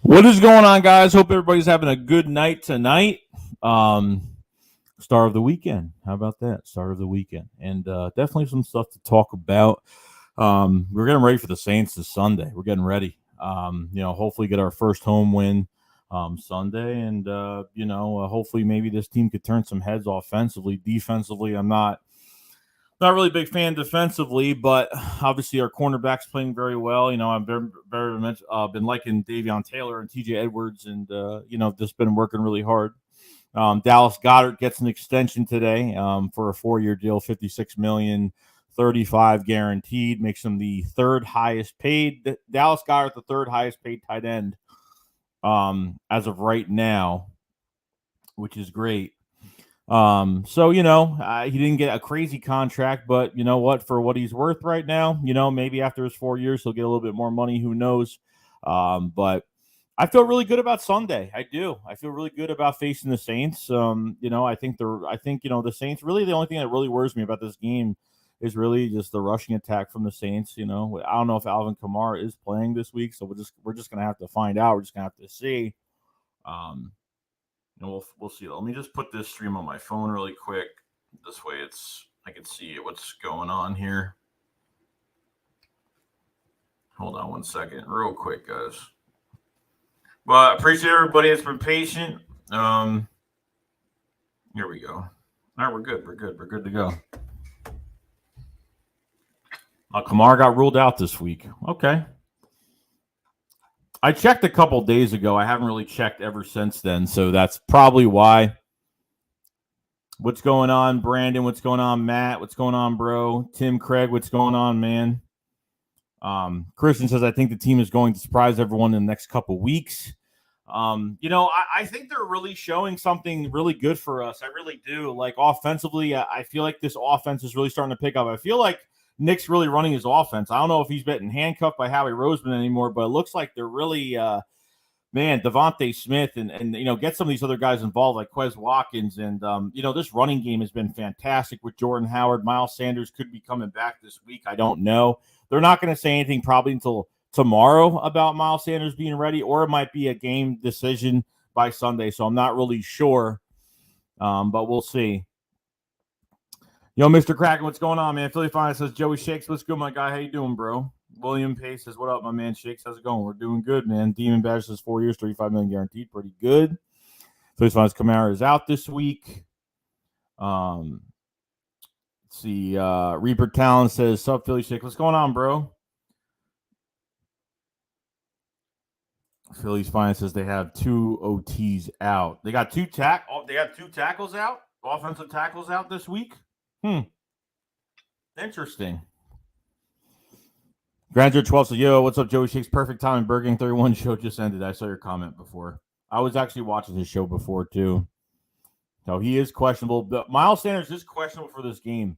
What is going on, guys? Hope everybody's having a good night tonight. Start of the weekend. How about that? Start of the weekend. And definitely some stuff to talk about. We're getting ready for the Saints this Sunday. We're getting ready. Hopefully get our first home win Sunday. And, hopefully maybe this team could turn some heads offensively. Defensively, I'm not really a big fan defensively, but obviously our cornerback's playing very well. I've very much been liking Davion Taylor and TJ Edwards, and just been working really hard. Dallas Goddard gets an extension today for a 4-year deal, $56 million, $35 guaranteed, makes him the third highest paid. Dallas Goddard, the third highest paid tight end as of right now, which is great. He didn't get a crazy contract, but you know what, for what he's worth right now, maybe after his 4 years, he'll get a little bit more money. Who knows? But I feel really good about Sunday. I do. I feel really good about facing the Saints. I think the Saints, really the only thing that really worries me about this game is really just the rushing attack from the Saints. I don't know if Alvin Kamara is playing this week, so we're just going to have to find out. We're just going to have to see. We'll see. Let me just put this stream on my phone really quick. This way I can see what's going on here. Hold on one second, real quick, guys. But I appreciate everybody that's been patient. Here we go. All right, we're good. We're good to go. Kamara got ruled out this week. Okay. I checked a couple days ago. I haven't really checked ever since then, so that's probably why. What's going on, Brandon? What's going on, Matt? What's going on, bro? Tim Craig, what's going on, man? Christian says, I think the team is going to surprise everyone in the next couple weeks. I think they're really showing something really good for us. I really do. Like, offensively, I feel like this offense is really starting to pick up. I feel like Nick's really running his offense. I don't know if he's getting handcuffed by Howie Roseman anymore, but it looks like they're really, Devante Smith and get some of these other guys involved like Quez Watkins. And, this running game has been fantastic with Jordan Howard. Miles Sanders could be coming back this week. I don't know. They're not going to say anything probably until tomorrow about Miles Sanders being ready, or it might be a game decision by Sunday. So I'm not really sure, but we'll see. Yo, Mr. Kraken, what's going on, man? Philly Finance says, Joey Shakes, what's good, my guy? How you doing, bro? William Pace says, what up, my man? Shakes, how's it going? We're doing good, man. Demon Badge says 4 years, $35 million guaranteed. Pretty good. Philly Finance Kamara is out this week. Let's see. Reaper Talon says, sup, Philly Shakes, what's going on, bro? Phillies Finance says they have 2 OTs out. They got two tackles out, offensive tackles out this week. Interesting. Grandeur 12 says, yo, what's up, Joey Shakes? Perfect time. Burger King 31 show just ended. I saw your comment before. I was actually watching his show before, too. So he is questionable. But Miles Sanders is questionable for this game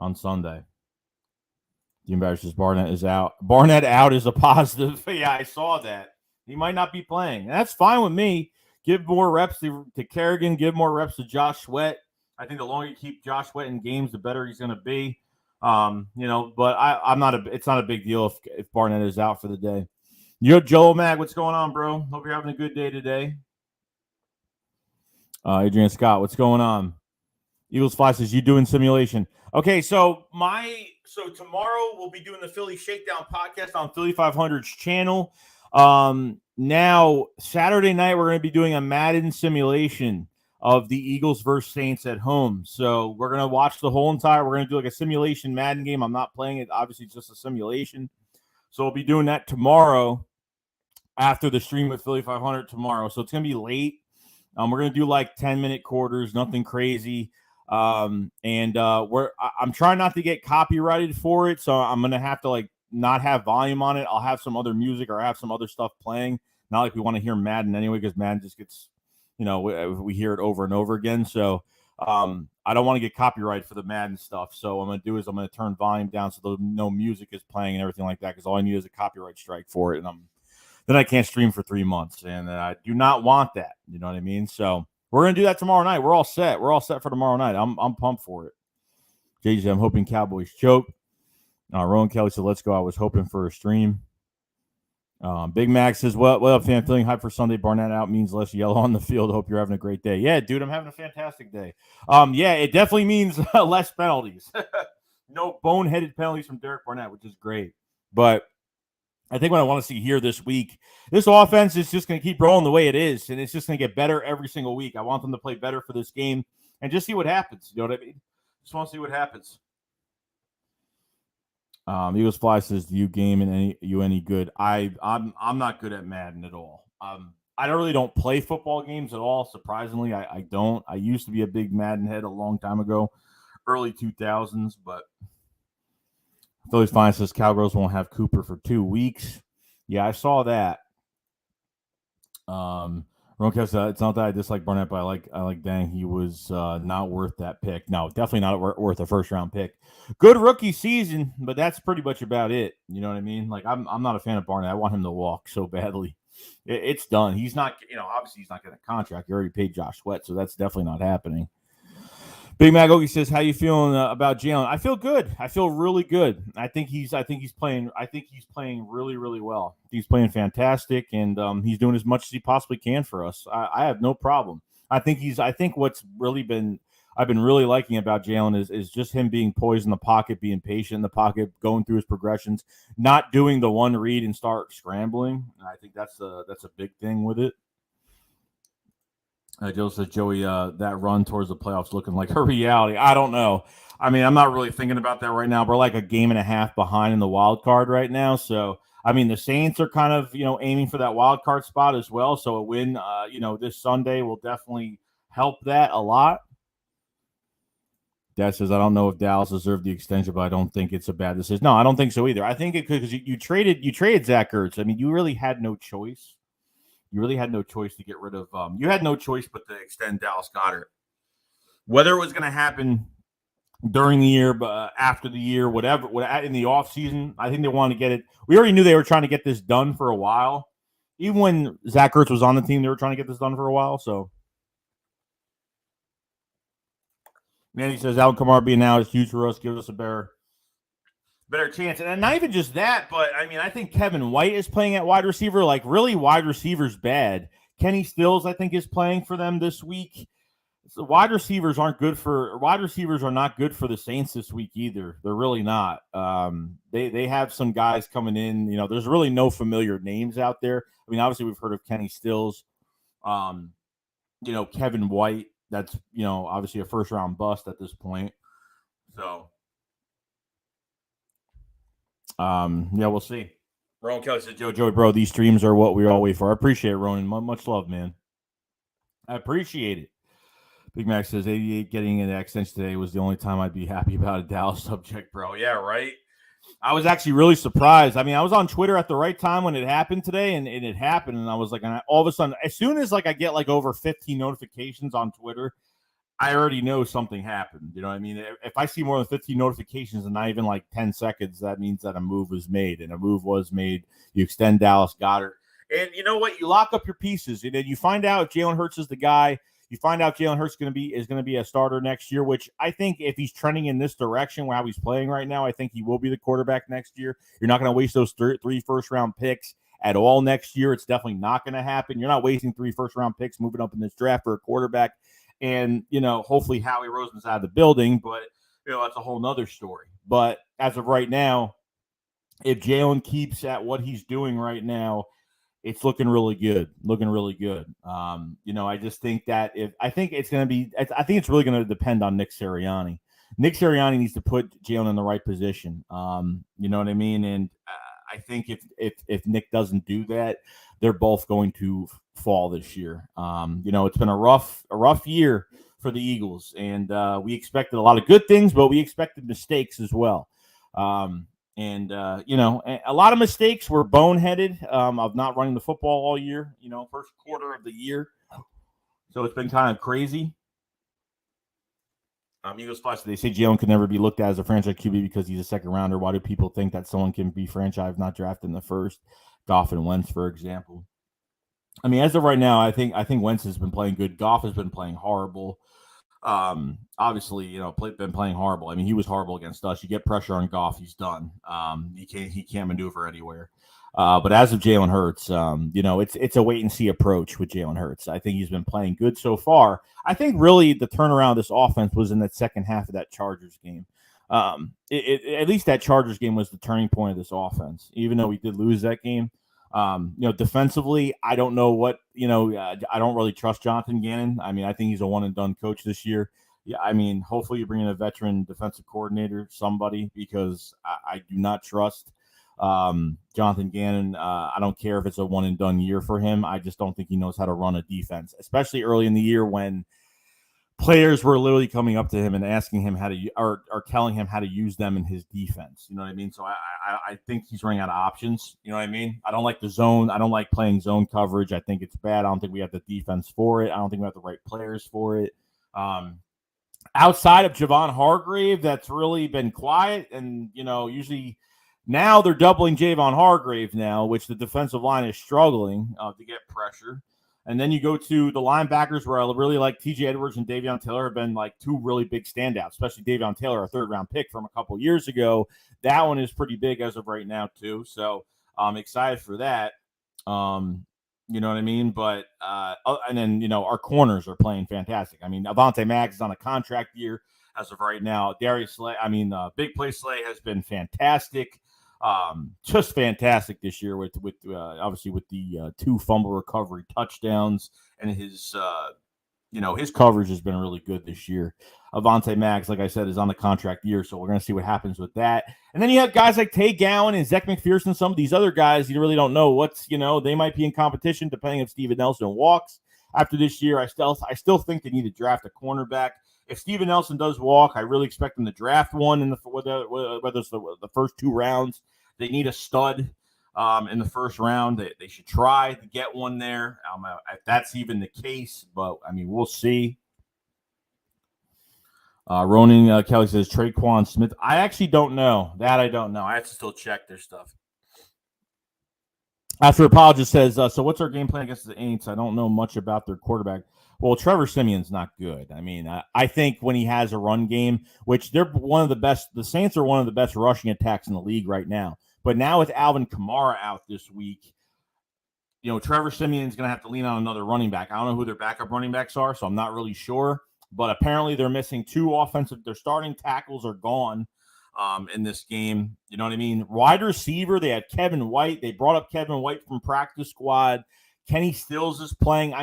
on Sunday. The embarrassment says Barnett is out. Barnett out is a positive. Yeah, I saw that. He might not be playing. That's fine with me. Give more reps to Kerrigan. Give more reps to Josh Sweat. I think the longer you keep Josh Sweat in games, the better he's going to be. But it's not a big deal if Barnett is out for the day. Yo, Joel Mag, what's going on, bro? Hope you're having a good day today. Adrian Scott, what's going on? Eagles Fly says, you doing simulation. Okay, so tomorrow we'll be doing the Philly Shakedown podcast on Philly 500's channel. Now, Saturday night, we're going to be doing a Madden simulation of the Eagles versus Saints at home. So we're going to watch the whole entire. We're going to do like a simulation Madden game. I'm not playing it. Obviously, it's just a simulation. So we'll be doing that tomorro我after the stream with Philly 500 tomorrow. So it's going to be late. We're going to do like 10-minute quarters, nothing crazy. I'm trying not to get copyrighted for it. So I'm going to have to not have volume on it. I'll have some other music or have some other stuff playing. Not like we want to hear Madden anyway, because Madden just gets, we hear it over and over again. So I don't want to get copyrighted for the Madden stuff. So what I'm going to do is I'm going to turn volume down so no music is playing and everything like that, because all I need is a copyright strike for it. And then I can't stream for 3 months. And I do not want that. You know what I mean? So we're going to do that tomorrow night. We're all set. We're all set for tomorrow night. I'm pumped for it. JJ, I'm hoping Cowboys choke. Rowan Kelly said, let's go. I was hoping for a stream. Big Mac says, "What up, fan? Feeling hype for Sunday. Barnett out means less yellow on the field. Hope you're having a great day." Yeah, dude, I'm having a fantastic day. Yeah, it definitely means less penalties. No boneheaded penalties from Derek Barnett, which is great. But I think what I want to see here this week, this offense is just going to keep rolling the way it is, and it's just going to get better every single week. I want them to play better for this game and just see what happens. You know what I mean? Just want to see what happens. Eagles Fly says, "Do you game and any good?" I'm not good at Madden at all. I really don't play football games at all. Surprisingly, I don't. I used to be a big Madden head a long time ago, early 2000s, but Phillies Fly says Cowgirls won't have Cooper for 2 weeks. Yeah, I saw that. Ronke says, it's not that I dislike Barnett, but I like dang, he was not worth that pick. No, definitely not worth a first round pick. Good rookie season, but that's pretty much about it. You know what I mean? Like I'm not a fan of Barnett. I want him to walk so badly. It's done. He's not, obviously he's not getting a contract. You already paid Josh Sweat, so that's definitely not happening. Big Mac Ogie says, "How you feeling about Jalen?" I feel good. I feel really good. I think he's playing really, really well. He's playing fantastic, and he's doing as much as he possibly can for us. I have no problem. I think what's really been I've been really liking about Jalen is just him being poised in the pocket, being patient in the pocket, going through his progressions, not doing the one read and start scrambling. I think that's a big thing with it. Joe says, "Joey, that run towards the playoffs looking like a reality." I don't know. I mean, I'm not really thinking about that right now. We're like a game and a half behind in the wild card right now. So, I mean, the Saints are kind of, aiming for that wild card spot as well. So a win, this Sunday will definitely help that a lot. Dad says, "I don't know if Dallas deserved the extension, but I don't think it's a bad decision." No, I don't think so either. I think it could, because you traded Zach Ertz. I mean, you really had no choice. You really had no choice to get rid of. You had no choice but to extend Dallas Goddard. Whether it was going to happen during the year, but after the year, whatever, in the offseason, I think they wanted to get it. We already knew they were trying to get this done for a while. Even when Zach Ertz was on the team, they were trying to get this done for a while. So, Manny says, "Alvin Kamara being out is huge for us. Gives us a better chance." And not even just that, but I mean, I think Kevin White is playing at wide receiver. Like, really, wide receiver's bad. Kenny Stills, I think, is playing for them this week. So wide receivers are not good for the Saints this week either. They're really not. They have some guys coming in. There's really no familiar names out there. I mean, obviously we've heard of Kenny Stills. Kevin White. That's obviously a first round bust at this point. So. We'll see. Rowan Kelly said, Joey, bro, these streams are what we all wait for. I appreciate it, Ronan. Much love, man. I appreciate it. Big Mac says, 88 getting an extension today was the only time I'd be happy about a Dallas subject, bro. Yeah, right? I was actually really surprised. I mean, I was on Twitter at the right time when it happened today, and it happened, and I was like, all of a sudden, as soon as I get over 15 notifications on Twitter, I already know something happened. You know what I mean? If I see more than 15 notifications and not even 10 seconds, that means that a move was made, and a move was made. You extend Dallas Goddard. And you know what? You lock up your pieces, and then you find out if Jalen Hurts is the guy. You find out Jalen Hurts is going to be a starter next year, which I think if he's trending in this direction, how he's playing right now, I think he will be the quarterback next year. You're not going to waste those 3 first-round picks at all next year. It's definitely not going to happen. You're not wasting 3 first-round picks moving up in this draft for a quarterback. And, hopefully Howie Roseman's out of the building, but, that's a whole nother story. But as of right now, if Jalen keeps at what he's doing right now, it's looking really good. I just think that I think it's really going to depend on Nick Sirianni. Nick Sirianni needs to put Jalen in the right position. You know what I mean? And I think if Nick doesn't do that, they're both going to fall this year. It's been a rough year for the Eagles, and we expected a lot of good things, but we expected mistakes as well. And a lot of mistakes were boneheaded of not running the football all year, first quarter of the year. So it's been kind of crazy. Eagles Flash, they say Jalen could never be looked at as a franchise QB because he's a second rounder. Why do people think that someone can be franchise not drafted in the first? Goff and Wentz, for example. I mean, as of right now, I think Wentz has been playing good. Goff has been playing horrible. Obviously, been playing horrible. I mean, he was horrible against us. You get pressure on Goff, he's done. He can't maneuver anywhere. But as of Jalen Hurts, it's a wait and see approach with Jalen Hurts. I think he's been playing good so far. I think really the turnaround of this offense was in that second half of that Chargers game. At least that Chargers game was the turning point of this offense, even though we did lose that game. Defensively, I don't know what, I don't really trust Jonathan Gannon. I mean, I think he's a one and done coach this year. Yeah, I mean, hopefully you bring in a veteran defensive coordinator, somebody, because I do not trust Jonathan Gannon. I don't care if it's a one and done year for him. I just don't think he knows how to run a defense, especially early in the year when players were literally coming up to him and asking him how to, or telling him how to use them in his defense. You know what I mean? So I think he's running out of options. You know what I mean? I don't like the zone. I don't like playing zone coverage. I think it's bad. I don't think we have the defense for it. I don't think we have the right players for it. Outside of Javon Hargrave, that's really been quiet. And, usually now they're doubling Javon Hargrave now, which the defensive line is struggling to get pressure. And then you go to the linebackers where I really like TJ Edwards and Davion Taylor have been like two really big standouts, especially Davion Taylor, a third-round pick from a couple years ago. That one is pretty big as of right now, too. So I'm excited for that. You know what I mean? But and then, our corners are playing fantastic. I mean, Devante Maggs is on a contract year as of right now. Darius Slay, Big Play Slay has been fantastic. Just fantastic this year with obviously with the 2 fumble recovery touchdowns, and his coverage has been really good this year. Devante Maggs, like I said, is on the contract year, so we're going to see what happens with that. And then you have guys like Tay Gowan and Zech McPherson, some of these other guys, you really don't know what's, they might be in competition depending if Steven Nelson walks after this year. I still think they need to draft a cornerback. If Steven Nelson does walk, I really expect them to draft one in whether it's the first 2 rounds. They need a stud in the first round. They should try to get one there. If that's even the case, but we'll see. Ronan Kelly says Traquan Smith. I actually don't know. That I don't know. I have to still check their stuff. After Apologist says, so what's our game plan against the Aints? I don't know much about their quarterback. Well, Trevor Simeon's not good. I think when he has a run game, which they're one of the best, the Saints are one of the best rushing attacks in the league right now. But now with Alvin Kamara out this week, Trevor Simeon's going to have to lean on another running back. I don't know who their backup running backs are, so I'm not really sure. But apparently they're missing 2 offensive. Their starting tackles are gone in this game. You know what I mean? Wide receiver, they had Kevin White. They brought up Kevin White from practice squad. Kenny Stills is playing.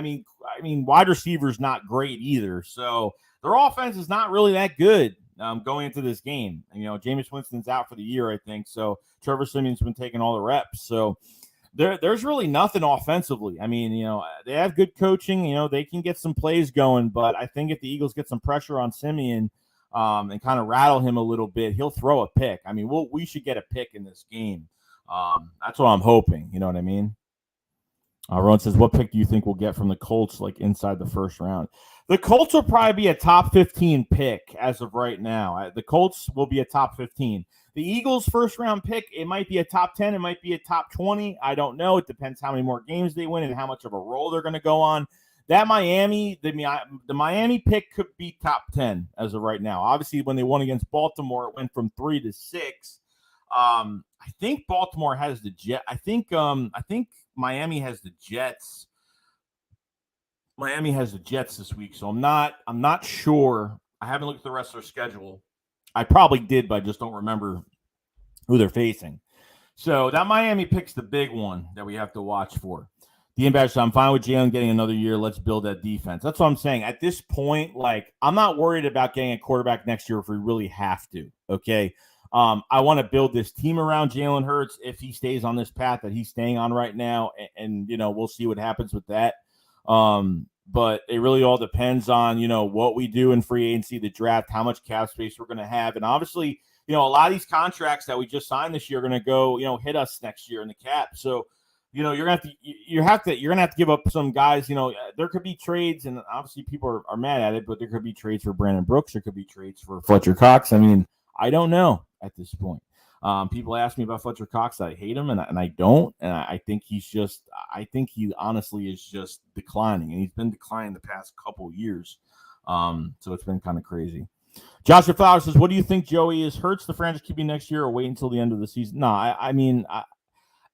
Wide receiver's not great either. So their offense is not really that good going into this game. And, Jameis Winston's out for the year, I think. So Trevor Simeon's been taking all the reps. So there's really nothing offensively. They have good coaching. They can get some plays going. But I think if the Eagles get some pressure on Simeon and kind of rattle him a little bit, he'll throw a pick. We should get a pick in this game. That's what I'm hoping. You know what I mean? Ron says, what pick do you think we'll get from the Colts, like inside the first round? The Colts will probably be a top 15 pick as of right now. The Colts will be a top 15. The Eagles' first round pick, it might be a top 10. It might be a top 20. I don't know. It depends how many more games they win and how much of a role they're going to go on. That the Miami pick could be top 10 as of right now. Obviously, when they won against Baltimore, it went from 3 to 6. I think Baltimore has the Jet. I think Miami has the Jets. Miami has the Jets this week, so I'm not sure. I haven't looked at the rest of their schedule. I probably did, but I just don't remember who they're facing. So that Miami pick's the big one that we have to watch for. The Badger, I'm fine with Jalen getting another year. Let's build that defense. That's what I'm saying. At this point, I'm not worried about getting a quarterback next year if we really have to. Okay. I want to build this team around Jalen Hurts if he stays on this path that he's staying on right now. And we'll see what happens with that. But it really all depends on, what we do in free agency, the draft, how much cap space we're going to have. And obviously, a lot of these contracts that we just signed this year are going to go, hit us next year in the cap. So, you're going to have to give up some guys, there could be trades, and obviously people are mad at it, but there could be trades for Brandon Brooks. There could be trades for Fletcher Cox. I don't know at this point. People ask me about Fletcher Cox. I hate him, and I don't. And I think he honestly is just declining, and he's been declining the past couple years. So it's been kind of crazy. Joshua Flowers says, what do you think, Joey? Is Hurts the franchise QB next year or wait until the end of the season? No, I mean,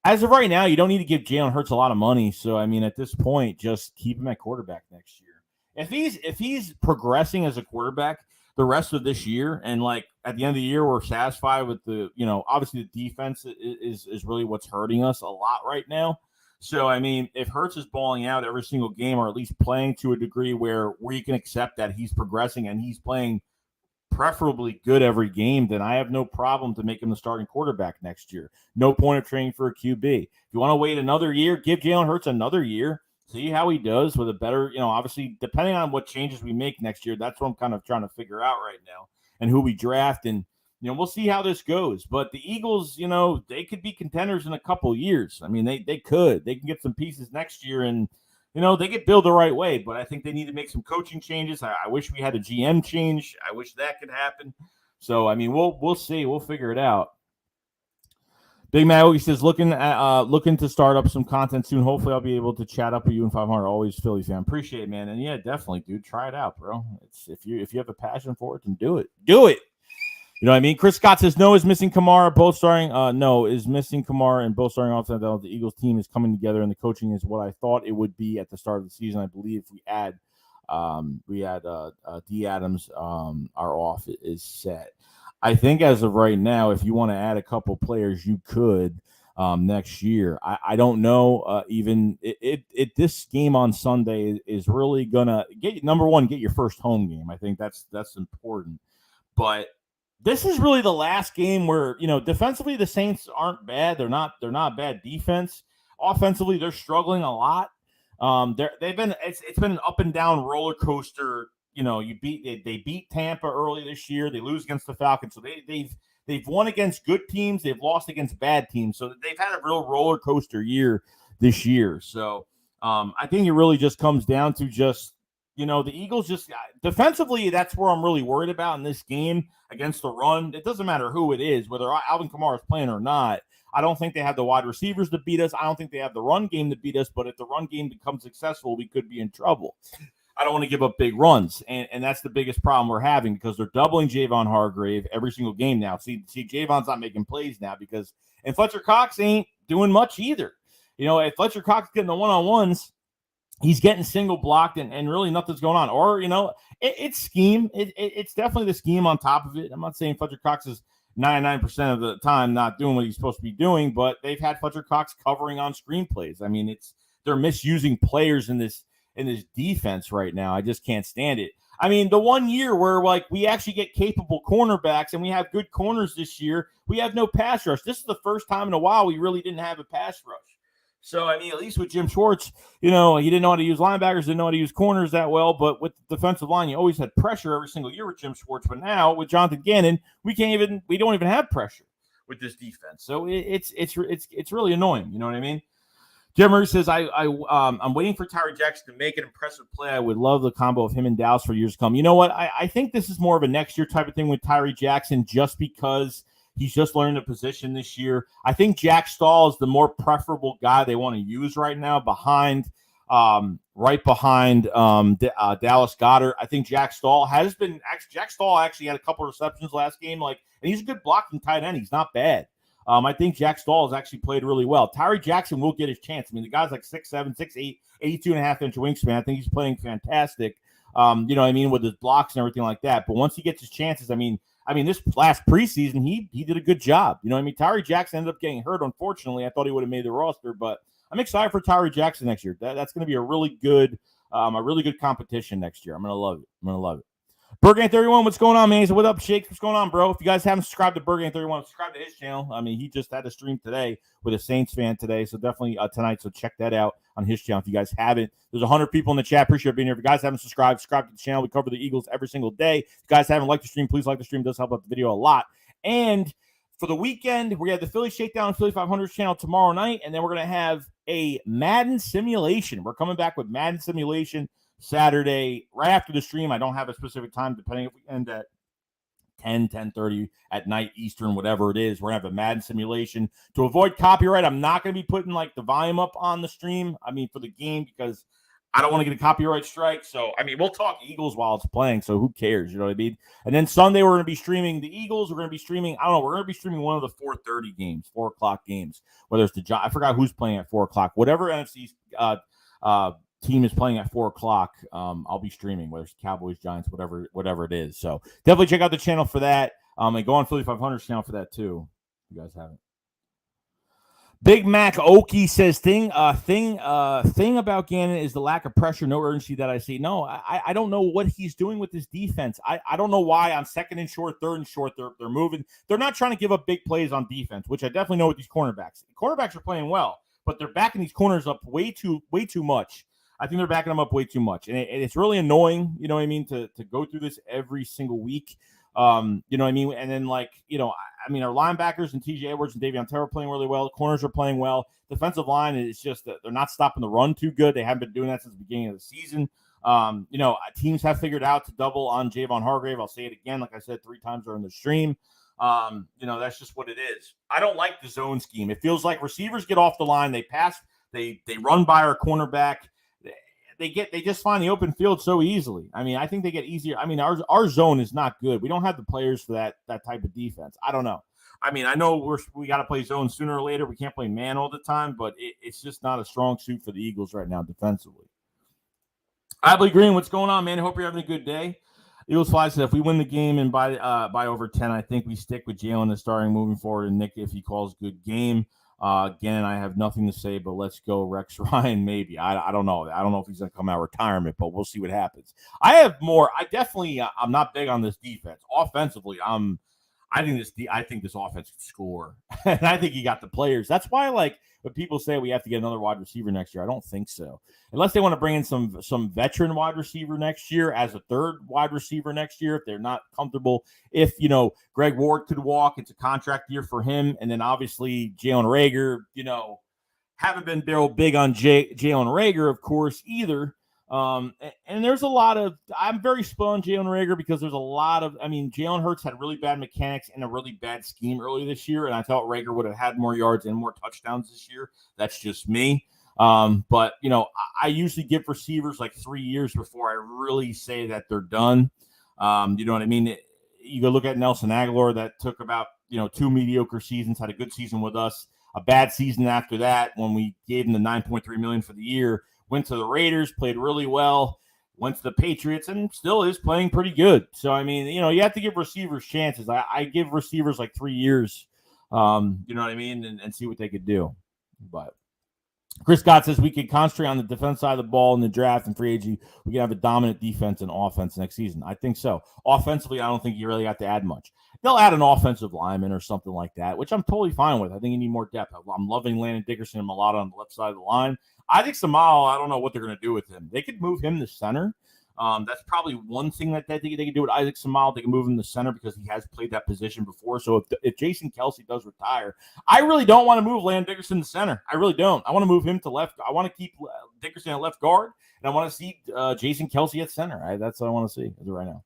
as of right now, you don't need to give Jalen Hurts a lot of money. So, I mean, at this point, just keep him at quarterback next year. If he's progressing as a quarterback the rest of this year, and like at the end of the year, we're satisfied with the, obviously the defense is really what's hurting us a lot right now. So, I mean, if Hurts is balling out every single game, or at least playing to a degree where you can accept that he's progressing and he's playing preferably good every game, then I have no problem to make him the starting quarterback next year. No point of training for a QB. If you want to wait another year, give Jalen Hurts another year. See how he does with a better, obviously, depending on what changes we make next year, that's what I'm kind of trying to figure out right now, and who we draft. And, we'll see how this goes. But the Eagles, they could be contenders in a couple years. I mean, they could. They can get some pieces next year, and, they get built the right way. But I think they need to make some coaching changes. I wish we had a GM change. I wish that could happen. So, I mean, we'll see. We'll figure it out. Big Matt, he says, looking to start up some content soon. Hopefully, I'll be able to chat up with you in 500. Always Philly fan. Appreciate it, man. And yeah, definitely, dude. Try it out, bro. It's if you have a passion for it, then do it. Do it. You know what I mean? Chris Scott says, no, is missing Kamara, both starting. No, is missing Kamara and both starting offense. The Eagles team is coming together, and the coaching is what I thought it would be at the start of the season. I believe we had D Adams, our off is set. I think as of right now, if you want to add a couple players, you could next year. I don't know. Even this game on Sunday is really gonna get your first home game. I think that's important. But this is really the last game where defensively the Saints aren't bad. They're not bad defense. Offensively, they're struggling a lot. It's been an up and down roller coaster. They beat Tampa early this year. They lose against the Falcons. So they've won against good teams. They've lost against bad teams. So they've had a real roller coaster year this year. So I think it really just comes down to just, the Eagles just defensively, that's where I'm really worried about in this game against the run. It doesn't matter who it is, whether Alvin Kamara is playing or not. I don't think they have the wide receivers to beat us. I don't think they have the run game to beat us. But if the run game becomes successful, we could be in trouble. I don't want to give up big runs, and that's the biggest problem we're having because they're doubling Javon Hargrave every single game now. See, Javon's not making plays now and Fletcher Cox ain't doing much either. If Fletcher Cox is getting the one-on-ones, he's getting single blocked and really nothing's going on. Or, it's scheme. It's definitely the scheme on top of it. I'm not saying Fletcher Cox is 99% of the time not doing what he's supposed to be doing, but they've had Fletcher Cox covering on screenplays. I mean, they're misusing players in this defense right now. I just can't stand it. I mean, the 1 year where we actually get capable cornerbacks and we have good corners this year, we have no pass rush. This is the first time in a while we really didn't have a pass rush. So, I mean, at least with Jim Schwartz, he didn't know how to use linebackers, didn't know how to use corners that well. But with the defensive line, you always had pressure every single year with Jim Schwartz. But now with Jonathan Gannon, we don't even have pressure with this defense. So it's really annoying. You know what I mean? Jim Murray says, I'm waiting for Tyree Jackson to make an impressive play. I would love the combo of him and Dallas for years to come. You know what? I think this is more of a next year type of thing with Tyree Jackson just because he's just learned the position this year. I think Jack Stahl is the more preferable guy they want to use right now right behind Dallas Goddard. I think Jack Stahl actually had a couple of receptions last game, and he's a good blocking tight end. He's not bad. I think Jack Stahl has actually played really well. Tyree Jackson will get his chance. I mean, the guy's 6'7", 6'8", 82.5-inch wingspan. I think he's playing fantastic. You know what I mean, with his blocks and everything like that. But once he gets his chances, I mean, this last preseason, he did a good job. You know what I mean? Tyree Jackson ended up getting hurt, unfortunately. I thought he would have made the roster, but I'm excited for Tyree Jackson next year. That's going to be a really good competition next year. I'm going to love it. Bergane31, what's going on, man? So what up, Shakes? What's going on, bro? If you guys haven't subscribed to Bergane31, subscribe to his channel. I mean, he just had a stream today with a Saints fan today, so definitely tonight. So check that out on his channel if you guys haven't. There's 100 people in the chat. Appreciate being here. If you guys haven't subscribe to the channel. We cover the Eagles every single day. If you guys haven't liked the stream, please like the stream. It does help out the video a lot. And for the weekend, we have the Philly Shakedown Philly 500 channel tomorrow night, and then we're going to have a Madden simulation. We're coming back with Madden simulation Saturday right after the stream. I don't have a specific time, depending if we end at 10:30 at night Eastern, whatever it is. We're going to have a Madden simulation. To avoid copyright, I'm not going to be putting the volume up on the stream, for the game, because I don't want to get a copyright strike. So, I mean, we'll talk Eagles while it's playing. So who cares? You know what I mean? And then Sunday, we're going to be streaming the Eagles. We're going to be streaming, I don't know, we're going to be streaming one of the 4:30 games, 4 o'clock games, whether it's I forgot who's playing at 4 o'clock. Whatever NFC team is playing at 4 o'clock, I'll be streaming, whether it's Cowboys, Giants, whatever it is. So definitely check out the channel for that. And go on Philly 500's channel for that too. If you guys haven't. Big Mac Okie says thing about Gannon is the lack of pressure, no urgency that I see. No, I don't know what he's doing with his defense. I don't know why on second and short, third and short, they're moving. They're not trying to give up big plays on defense, which I definitely know with these cornerbacks. Cornerbacks are playing well, but they're backing these corners up way too much. I think they're backing them up way too much, and it's really annoying. You know what I mean? To go through this every single week. You know what I mean? And then, like, you know, I mean, our linebackers and TJ Edwards and Devante are playing really well. Corners are playing well. Defensive line is just that they're not stopping the run too good. They haven't been doing that since the beginning of the season. You know, teams have figured out to double on Javon Hargrave. I'll say it again, like I said 3 times during the stream. You know, that's just what it is. I don't like the zone scheme. It feels like receivers get off the line, they pass, they run by our cornerback. They just find the open field so easily. I mean, I think they get easier. I mean, our zone is not good. We don't have the players for that type of defense. I don't know. I mean, I know we got to play zone sooner or later. We can't play man all the time, but it's just not a strong suit for the Eagles right now defensively. Abley Green, what's going on, man? I hope you're having a good day. Eagles Fly said if we win the game and by over 10, I think we stick with Jalen as starting moving forward and Nick if he calls good game. Again, I have nothing to say, but let's go Rex Ryan. Maybe I don't know. I don't know if he's going to come out of retirement, but we'll see what happens. I'm not big on this defense. Offensively, I think this offense can score, and I think you got the players. That's why, like, when people say we have to get another wide receiver next year, I don't think so. Unless they want to bring in some veteran wide receiver next year as a third wide receiver next year, if they're not comfortable. If, you know, Greg Ward could walk, it's a contract year for him. And then obviously Jalen Reagor, you know, haven't been real big on Jalen Reagor, of course, either. And there's a lot of, I'm very split on Jalen Reagor because there's a lot of, I mean, Jalen Hurts had really bad mechanics and a really bad scheme earlier this year. And I thought Reagor would have had more yards and more touchdowns this year. That's just me. But, you know, I usually give receivers like 3 years before I really say that they're done. You know what I mean? You go look at Nelson Aguilar that took about, you know, 2 mediocre seasons, had a good season with us, a bad season after that when we gave him the $9.3 million for the year. Went to the Raiders, played really well, went to the Patriots, and still is playing pretty good. So, I mean, you know, you have to give receivers chances. I give receivers like 3 years, you know what I mean, and see what they could do. But Chris Scott says we can concentrate on the defense side of the ball in the draft and free agency. We can have a dominant defense and offense next season. I think so. Offensively, I don't think you really have to add much. They'll add an offensive lineman or something like that, which I'm totally fine with. I think you need more depth. I'm loving Landon Dickerson and Mulatto on the left side of the line. I think Samal, I don't know what they're going to do with him. They could move him to center. That's probably one thing that they can do with Isaac Samal. They can move him to center because he has played that position before. So if Jason Kelce does retire, I really don't want to move Landon Dickerson to center. I really don't. I want to move him to left. I want to keep Dickerson at left guard, and I want to see Jason Kelce at center. That's what I want to see as of right now.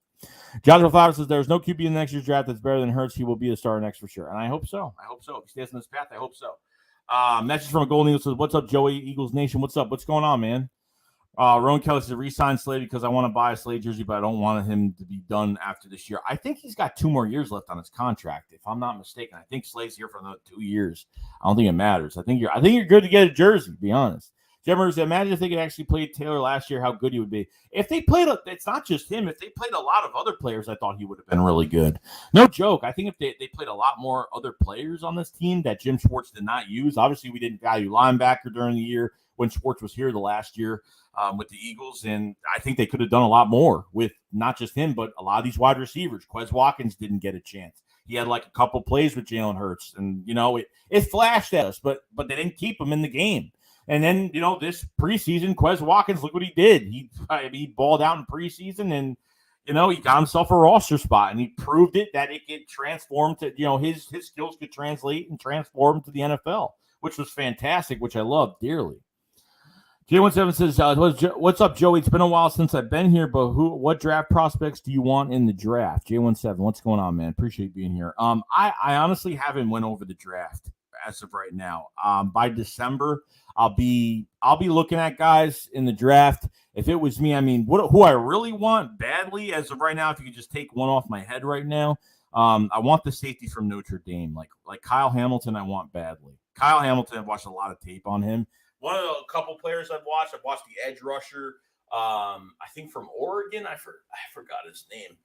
Jonathan Flowers says there's no QB in next year's draft that's better than Hurts. He will be a star next for sure. And I hope so. If he stays on this path, I hope so. Message from a Golden Eagle says, what's up, Joey? Eagles Nation, what's up? What's going on, man? Rowan Kelly says, re-sign Slade because I want to buy a Slade jersey, but I don't want him to be done after this year. I think he's got 2 more years left on his contract, if I'm not mistaken. I think Slade's here for another 2 years. I don't think it matters. I think you're good to get a jersey, to be honest. Jemmers, imagine if they could actually play Taylor last year, how good he would be. If they played, it's not just him. If they played a lot of other players, I thought he would have been really good. No joke. I think if they played a lot more other players on this team that Jim Schwartz did not use. Obviously, we didn't value linebacker during the year when Schwartz was here the last year with the Eagles. And I think they could have done a lot more with not just him, but a lot of these wide receivers. Quez Watkins didn't get a chance. He had like a couple plays with Jalen Hurts. And, you know, it flashed at us, but they didn't keep him in the game. And then, you know, this preseason, Quez Watkins, look what he did. He balled out in preseason and, you know, he got himself a roster spot and he proved it that it could transform to, you know, his skills could translate and transform to the NFL, which was fantastic, which I love dearly. J17 says, what's up, Joey? It's been a while since I've been here, but what draft prospects do you want in the draft? J17, what's going on, man? Appreciate being here. I honestly haven't went over the draft as of right now. By December, I'll be looking at guys in the draft. If it was me, I mean, who I really want badly as of right now, if you could just take one off my head right now, I want the safety from Notre Dame, like Kyle Hamilton. I want badly. Kyle Hamilton, I've watched a lot of tape on him. One of a couple players I've watched the edge rusher. I think from Oregon. I forgot his name.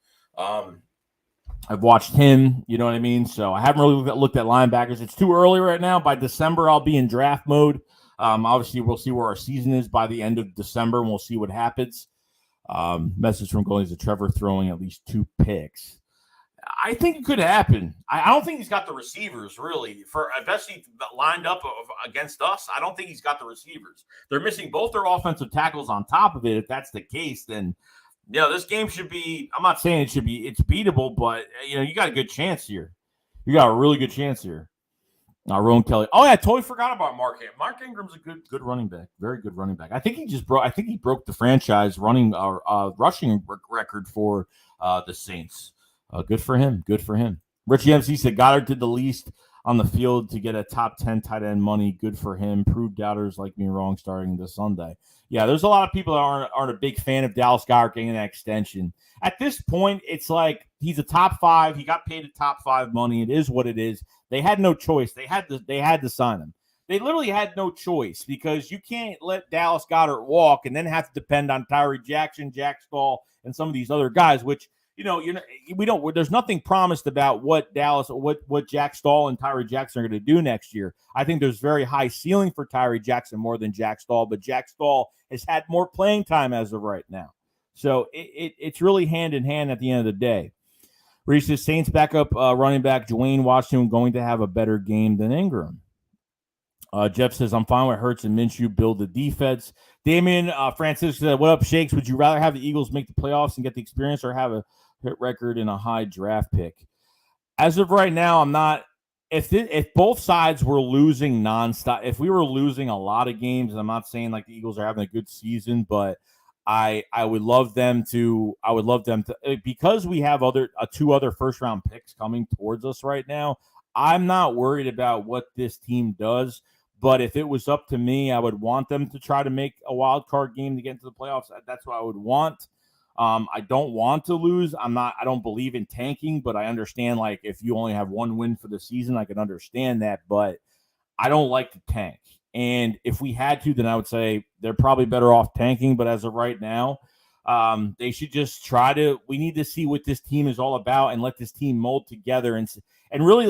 I've watched him, you know what I mean? So I haven't really looked at linebackers. It's too early right now. By December, I'll be in draft mode. Obviously, we'll see where our season is by the end of December, and we'll see what happens. Message from Goalies to Trevor throwing at least 2 picks. I think it could happen. I don't think he's got the receivers, really, for especially lined up against us. I don't think he's got the receivers. They're missing both their offensive tackles on top of it. If that's the case, then this game should be, I'm not saying it's beatable, but, you got a good chance here. You got a really good chance here. Rowan Kelly. Oh, yeah, I totally forgot about Mark Ingram. Mark Ingram's a good running back. Very good running back. I think he broke the franchise rushing record for the Saints. Good for him. Good for him. Richie MC said Goddard did the least on the field to get a top 10 tight end money. Good for him. Proved doubters like me wrong starting this Sunday. Yeah, there's a lot of people that aren't a big fan of Dallas Goedert getting an extension. At this point, it's like he's a top 5. He got paid a top 5 money. It is what it is. They had no choice. They had to sign him. They literally had no choice because you can't let Dallas Goedert walk and then have to depend on Tyree Jackson, Jack Stahl, and some of these other guys, which we don't. There's nothing promised about what Jack Stahl and Tyree Jackson are going to do next year. I think there's very high ceiling for Tyree Jackson more than Jack Stahl, but Jack Stahl has had more playing time as of right now. So it's really hand in hand at the end of the day. Reese's Saints backup running back Dwayne Washington going to have a better game than Ingram. Jeff says, I'm fine with Hurts and Minshew build the defense. Damian Francisco said, what up, Shakes? Would you rather have the Eagles make the playoffs and get the experience or have a hit record and a high draft pick? As of right now, I'm not. If both sides were losing nonstop, if we were losing a lot of games, and I'm not saying like the Eagles are having a good season, but I would love them to. Because we have 2 other first round picks coming towards us right now. I'm not worried about what this team does. But if it was up to me, I would want them to try to make a wild card game to get into the playoffs. That's what I would want. I don't want to lose. I don't believe in tanking, but I understand, like, if you only have 1 win for the season, I can understand that. But I don't like to tank. And if we had to, then I would say they're probably better off tanking. But as of right now, they should just we need to see what this team is all about and let this team mold together and really,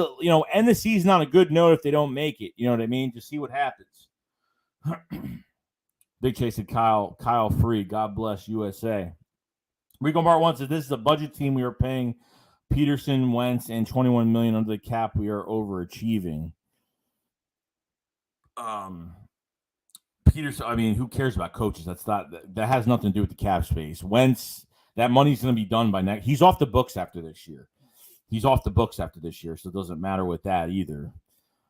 end the season on a good note if they don't make it. You know what I mean? Just see what happens. Big Chase and Kyle Free. God bless USA. Rico Mart wants says, this is a budget team. We are paying Peterson, Wentz, and $21 million under the cap. We are overachieving. Peterson, I mean, who cares about coaches? That has nothing to do with the cap space. Wentz, that money's going to be done by next. He's off the books after this year. So it doesn't matter with that either.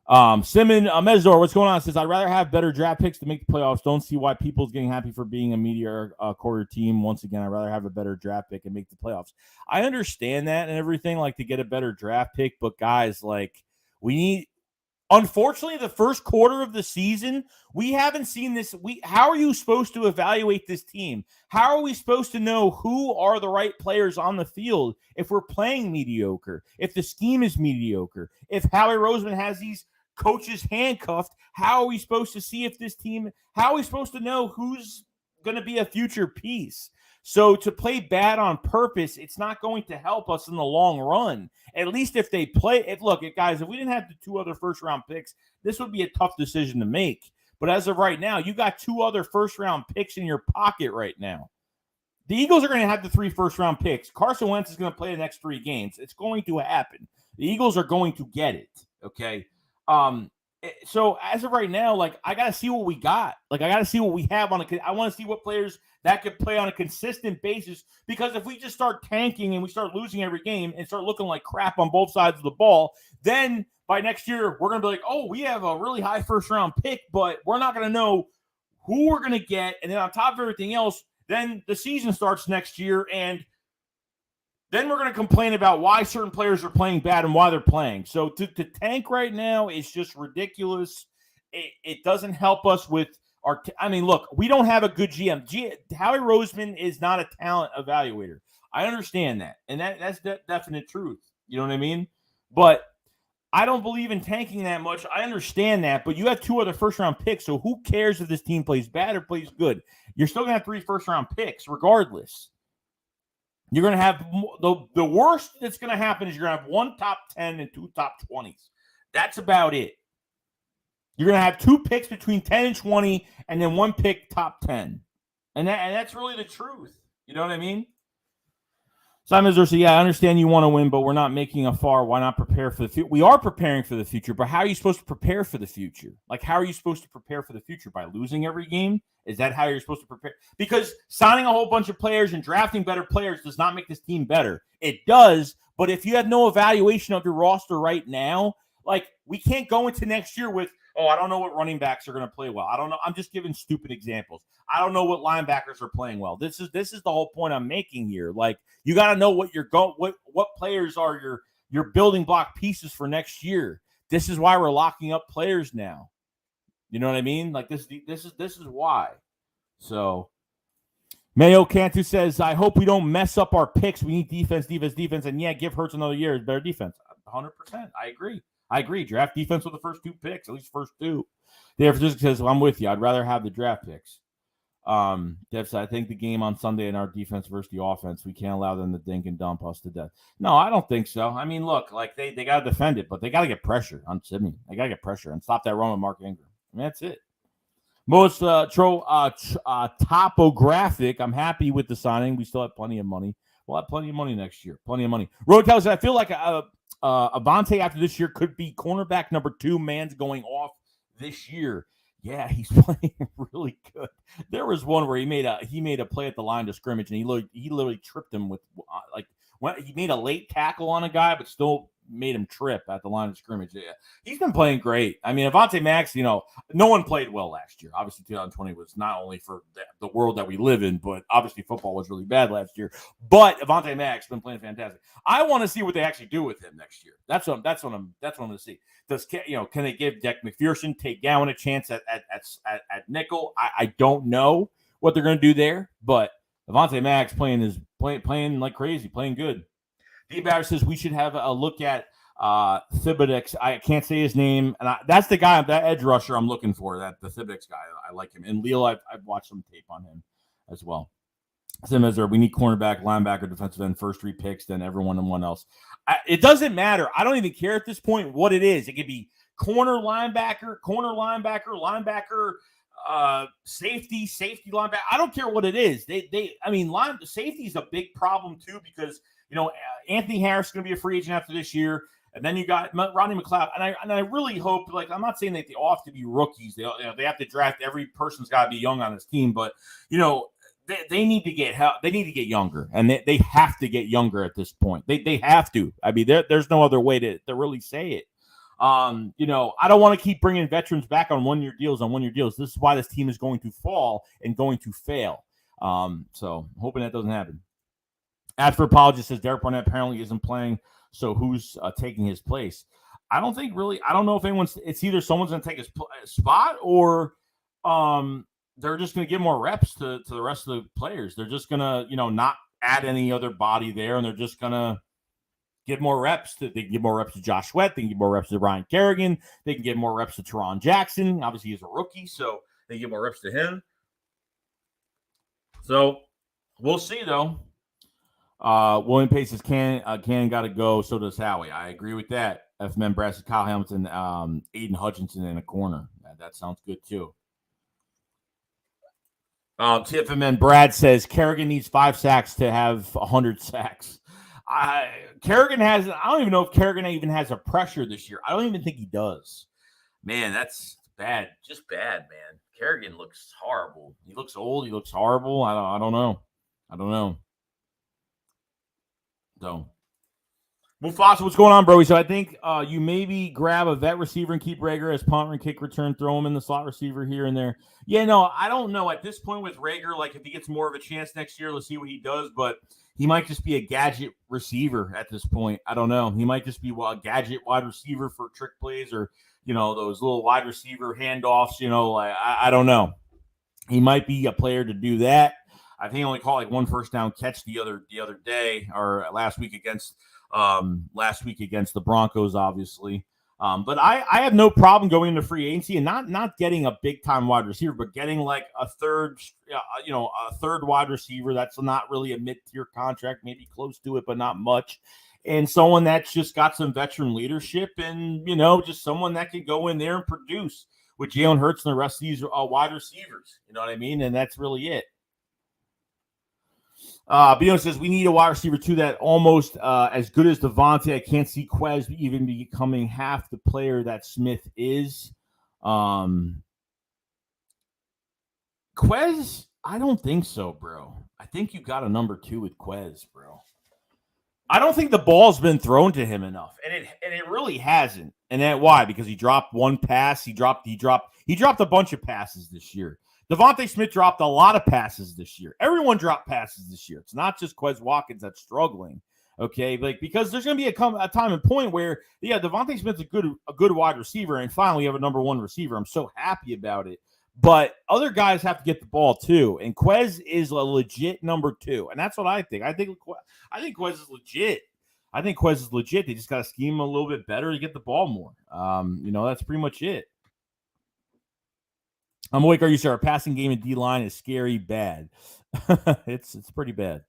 Simon Mezdor, what's going on? Says, I'd rather have better draft picks to make the playoffs. Don't see why people's getting happy for being a mediocre quarter team. Once again, I'd rather have a better draft pick and make the playoffs. I understand that and everything, like to get a better draft pick, but guys, like we need. Unfortunately, the first quarter of the season, we haven't seen this. How are you supposed to evaluate this team? How are we supposed to know who are the right players on the field if we're playing mediocre, if the scheme is mediocre, if Howie Roseman has these coaches handcuffed? How are we supposed to see if this team, how are we supposed to know who's going to be a future piece? So to play bad on purpose, it's not going to help us in the long run. At least if they play – look, guys, if we didn't have the 2 other first-round picks, this would be a tough decision to make. But as of right now, you got 2 other first-round picks in your pocket right now. The Eagles are going to have the 3 first-round picks. Carson Wentz is going to play the next 3 games. It's going to happen. The Eagles are going to get it, okay? So as of right now, like, I got to see what we got. Like, I got to see what we have I want to see what players that could play on a consistent basis, because if we just start tanking and we start losing every game and start looking like crap on both sides of the ball, then by next year, we're going to be like, oh, we have a really high first-round pick, but we're not going to know who we're going to get. And then on top of everything else, then the season starts next year, and then we're going to complain about why certain players are playing bad and why they're playing. So to tank right now is just ridiculous. It doesn't help us with our. I mean, look, we don't have a good GM. Howie Roseman is not a talent evaluator. I understand that, and that's definite truth. You know what I mean? But I don't believe in tanking that much. I understand that, but you have 2 other first-round picks, so who cares if this team plays bad or plays good? You're still going to have 3 first-round picks regardless. You're going to have the worst that's going to happen is you're going to have 1 top 10 and 2 top 20s. That's about it. You're going to have 2 picks between 10 and 20 and then 1 pick top 10. And that's really the truth. You know what I mean? Simon Zersi, yeah, I understand you want to win, but we're not making a far. Why not prepare for the future? We are preparing for the future, but how are you supposed to prepare for the future? Like, how are you supposed to prepare for the future? By losing every game? Is that how you're supposed to prepare? Because signing a whole bunch of players and drafting better players does not make this team better. It does, but if you have no evaluation of your roster right now, like, we can't go into next year with, I don't know what running backs are going to play well. I don't know. I'm just giving stupid examples. I don't know what linebackers are playing well. This is the whole point I'm making here. Like, you got to know what what players are your building block pieces for next year. This is why we're locking up players now. You know what I mean? Like, this is why. So Mayo Cantu says, I hope we don't mess up our picks. We need defense. And yeah, give Hurts another year. It's better defense. 100%. I agree. Draft defense with the first 2 picks, at least first 2. Dave just says, I'm with you. I'd rather have the draft picks. Dev said, I think the game on Sunday in our defense versus the offense, we can't allow them to dink and dump us to death. No, I don't think so. I mean, look, like they got to defend it, but they got to get pressure on Sydney. They got to get pressure and stop that run with Mark Ingram. I mean, that's it. Most topographic. I'm happy with the signing. We still have plenty of money. We'll have plenty of money next year. Plenty of money. Road tells us, I feel like Devante after this year could be cornerback number 2. Man's going off this year. Yeah, he's playing really good. There was one where he made a play at the line of scrimmage, and he literally tripped him with he made a late tackle on a guy, but still made him trip at the line of scrimmage. Yeah, he's been playing great. I mean, Devante Max, no one played well last year. Obviously, 2020 was not only for the world that we live in, but obviously football was really bad last year. But Devante Max has been playing fantastic. I want to see what they actually do with him next year. That's what I'm going to see. Can they give Deck McPherson, Tate Gowan a chance at nickel? I don't know what they're going to do there, but Devante Max playing like crazy, playing good. D. Barrett says we should have a look at Thibodex. I can't say his name, and that's the guy, that edge rusher I'm looking for. That the Thibodex guy, I like him. And Leo, I've watched some tape on him as well. Same as we need cornerback, linebacker, defensive end, first 3 picks, then everyone and one else. It doesn't matter. I don't even care at this point what it is. It could be corner linebacker, linebacker, safety linebacker. I don't care what it is. Safety is a big problem too, because Anthony Harris is going to be a free agent after this year, and then you got Rodney McLeod. And I really hope, like, I'm not saying that they ought to be rookies. They have to draft, every person's got to be young on this team, but they need to get help. They need to get younger, and they have to get younger at this point. They have to. I mean, there's no other way to really say it. I don't want to keep bringing veterans back on 1-year deals. This is why this team is going to fall and going to fail. So I'm hoping that doesn't happen. As for apologist says, Derek Barnett apparently isn't playing, so who's taking his place? I don't know if anyone's. It's either someone's going to take his spot, or they're just going to give more reps to the rest of the players. They're just going to, not add any other body there, and they're just going to give more reps. They can give more reps to Josh Sweat. They can give more reps to Ryan Kerrigan. They can give more reps to Teron Jackson. Obviously, he's a rookie, so they give more reps to him. So we'll see, though. William Pace says, Can got to go. So does Howie. I agree with that. FMN Brass, Kyle Hamilton, Aiden Hutchinson in a corner. That sounds good, too. TFMN Brad says Kerrigan needs 5 sacks to have 100 sacks. Kerrigan has. I don't even know if Kerrigan even has a pressure this year. I don't even think he does. Man, that's bad. Just bad, man. Kerrigan looks horrible. He looks old. He looks horrible. I don't know. So Mufasa, what's going on, bro? So I think you maybe grab a vet receiver and keep Rager as punt and kick return, throw him in the slot receiver here and there. Yeah, no, I don't know. At this point with Rager, like if he gets more of a chance next year, let's see what he does. But he might just be a gadget receiver at this point. I don't know. He might just be a gadget wide receiver for trick plays or, those little wide receiver handoffs. I don't know. He might be a player to do that. I think he only caught like one first down catch the other day or last week against the Broncos, obviously. But I have no problem going into free agency and not getting a big time wide receiver, but getting like a third wide receiver that's not really a mid tier contract, maybe close to it, but not much. And someone that's just got some veteran leadership and, just someone that can go in there and produce with Jalen Hurts and the rest of these wide receivers. You know what I mean? And that's really it. Bino says we need a wide receiver too that almost as good as Devante. I can't see Quez even becoming half the player that Smith is. Quez, I don't think so, bro. I think you got a number 2 with Quez, bro. I don't think the ball's been thrown to him enough, and it really hasn't. And that why? Because he dropped one pass. He dropped a bunch of passes this year. Devante Smith dropped a lot of passes this year. Everyone dropped passes this year. It's not just Quez Watkins that's struggling. Okay, because there's going to be a time and point where Devante Smith's a good wide receiver, and finally we have a number 1 receiver. I'm so happy about it. But other guys have to get the ball too, and Quez is a legit number 2, and that's what I think. I think Quez is legit. They just got to scheme him a little bit better to get the ball more. That's pretty much it. I'm awake. Are you, sir? Our passing game in D-line is scary bad. It's pretty bad.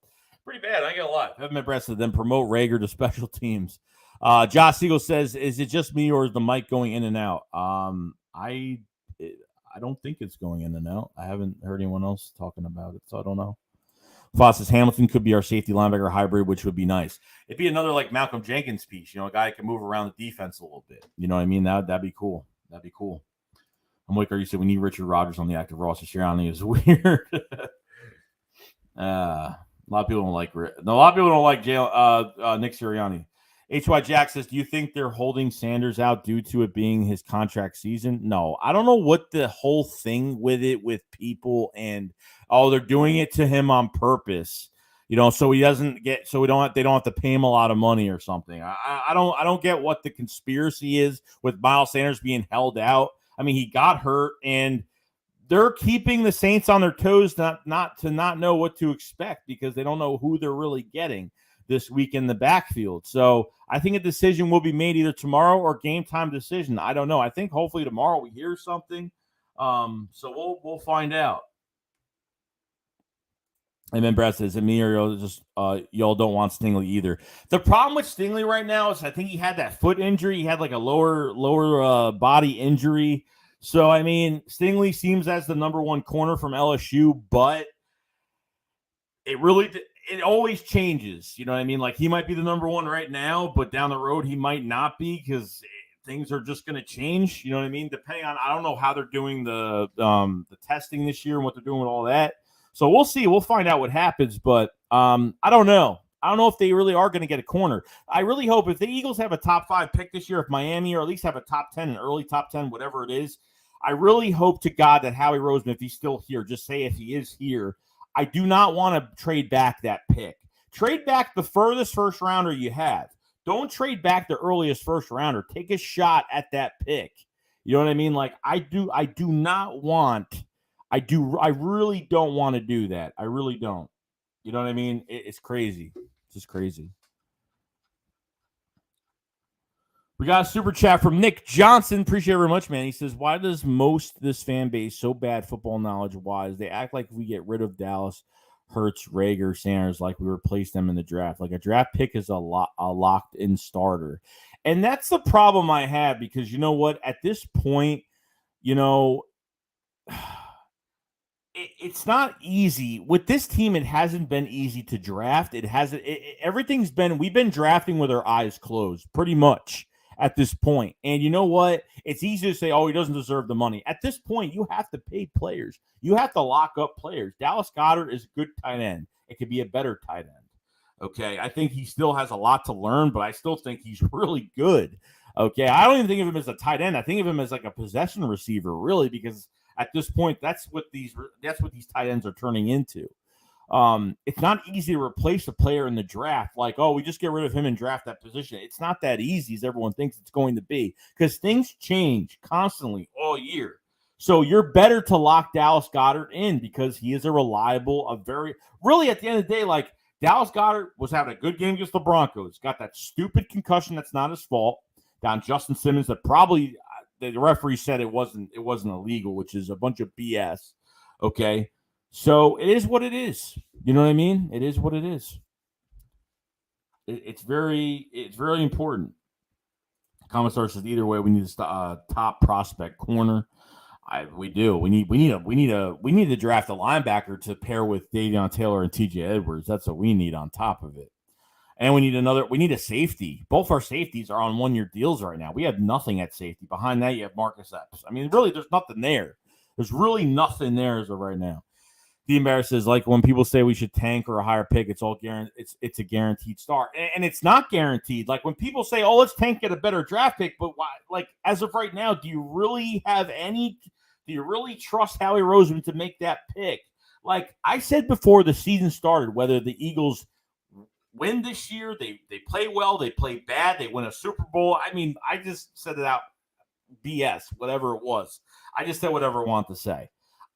Pretty bad. I get a lot. Haven't been impressed with them. Promote Rager to special teams. Josh Siegel says, is it just me or is the mic going in and out? I don't think it's going in and out. I haven't heard anyone else talking about it, so I don't know. Foss says Hamilton could be our safety linebacker hybrid, which would be nice. It'd be another like Malcolm Jenkins piece, a guy that can move around the defense a little bit. You know what I mean? That'd be cool. I'm like, you said we need Richard Rodgers on the active roster. Sirianni is weird. A lot of people don't like Nick Sirianni. HY Jack says, do you think they're holding Sanders out due to it being his contract season? No, I don't know what the whole thing with people and they're doing it to him on purpose, so he doesn't get, they don't have to pay him a lot of money or something. I don't get what the conspiracy is with Miles Sanders being held out. I mean, he got hurt, and they're keeping the Saints on their toes not to know what to expect because they don't know who they're really getting this week in the backfield. So I think a decision will be made either tomorrow or game time decision. I don't know. I think hopefully tomorrow we hear something. So we'll find out. And then Brad says, me or y'all don't want Stingley either. The problem with Stingley right now is I think he had that foot injury. He had like a lower body injury. So, I mean, Stingley seems as the number 1 corner from LSU, but it always changes. You know what I mean? Like he might be the number 1 right now, but down the road he might not be because things are just going to change. You know what I mean? Depending on, I don't know how they're doing the testing this year and what they're doing with all that. So we'll see. We'll find out what happens, but I don't know. I don't know if they really are going to get a corner. I really hope if the Eagles have a top 5 pick this year, if Miami or at least have a top 10, an early top 10, whatever it is, I really hope to God that Howie Roseman, if he's still here, just say if he is here, I do not want to trade back that pick. Trade back the furthest first rounder you have. Don't trade back the earliest first rounder. Take a shot at that pick. You know what I mean? Like I really don't want to do that. I really don't. You know what I mean? It's crazy. It's just crazy. We got a super chat from Nick Johnson. Appreciate it very much, man. He says, why does most this fan base so bad football knowledge-wise? They act like if we get rid of Dallas, Hurts, Rager, Sanders, like we replace them in the draft. Like a draft pick is a locked-in starter. And that's the problem I have because you know what? At this point, it's not easy. With this team, it hasn't been easy to draft. We've been drafting with our eyes closed pretty much at this point. And you know what? It's easy to say, he doesn't deserve the money. At this point, you have to pay players. You have to lock up players. Dallas Goddard is a good tight end. It could be a better tight end. Okay, I think he still has a lot to learn, but I still think he's really good. Okay, I don't even think of him as a tight end. I think of him as like a possession receiver, really, because at this point, that's what these tight ends are turning into. It's not easy to replace a player in the draft. Like, oh, we just get rid of him and draft that position. It's not that easy as everyone thinks it's going to be, because things change constantly all year. So you're better to lock Dallas Goedert in because he is a reliable, really at the end of the day, like Dallas Goedert was having a good game against the Broncos. Got that stupid concussion that's not his fault. Down Justin Simmons that probably the referee said it wasn't illegal, which is a bunch of BS. Okay. So it is what it is. You know what I mean? It is what it is. It's very important. Commissar says either way, we need a top prospect corner. We do. We need to draft a linebacker to pair with Davion Taylor and TJ Edwards. That's what we need on top of it. And we need a safety. Both our safeties are on 1-year deals right now. We have nothing at safety. Behind that, you have Marcus Epps. I mean, really, there's nothing there. There's really nothing there as of right now. The embarrasses, like when people say we should tank or a higher pick, it's all guaranteed. It's a guaranteed start, and it's not guaranteed. Like when people say, "Oh, let's tank, get a better draft pick," but why? Like as of right now, do you really trust Howie Roseman to make that pick? Like I said before the season started, whether the Eagles win this year, they play well, they play bad, they win a Super Bowl. I mean, I just said it out, BS, whatever it was. I just said whatever I want to say.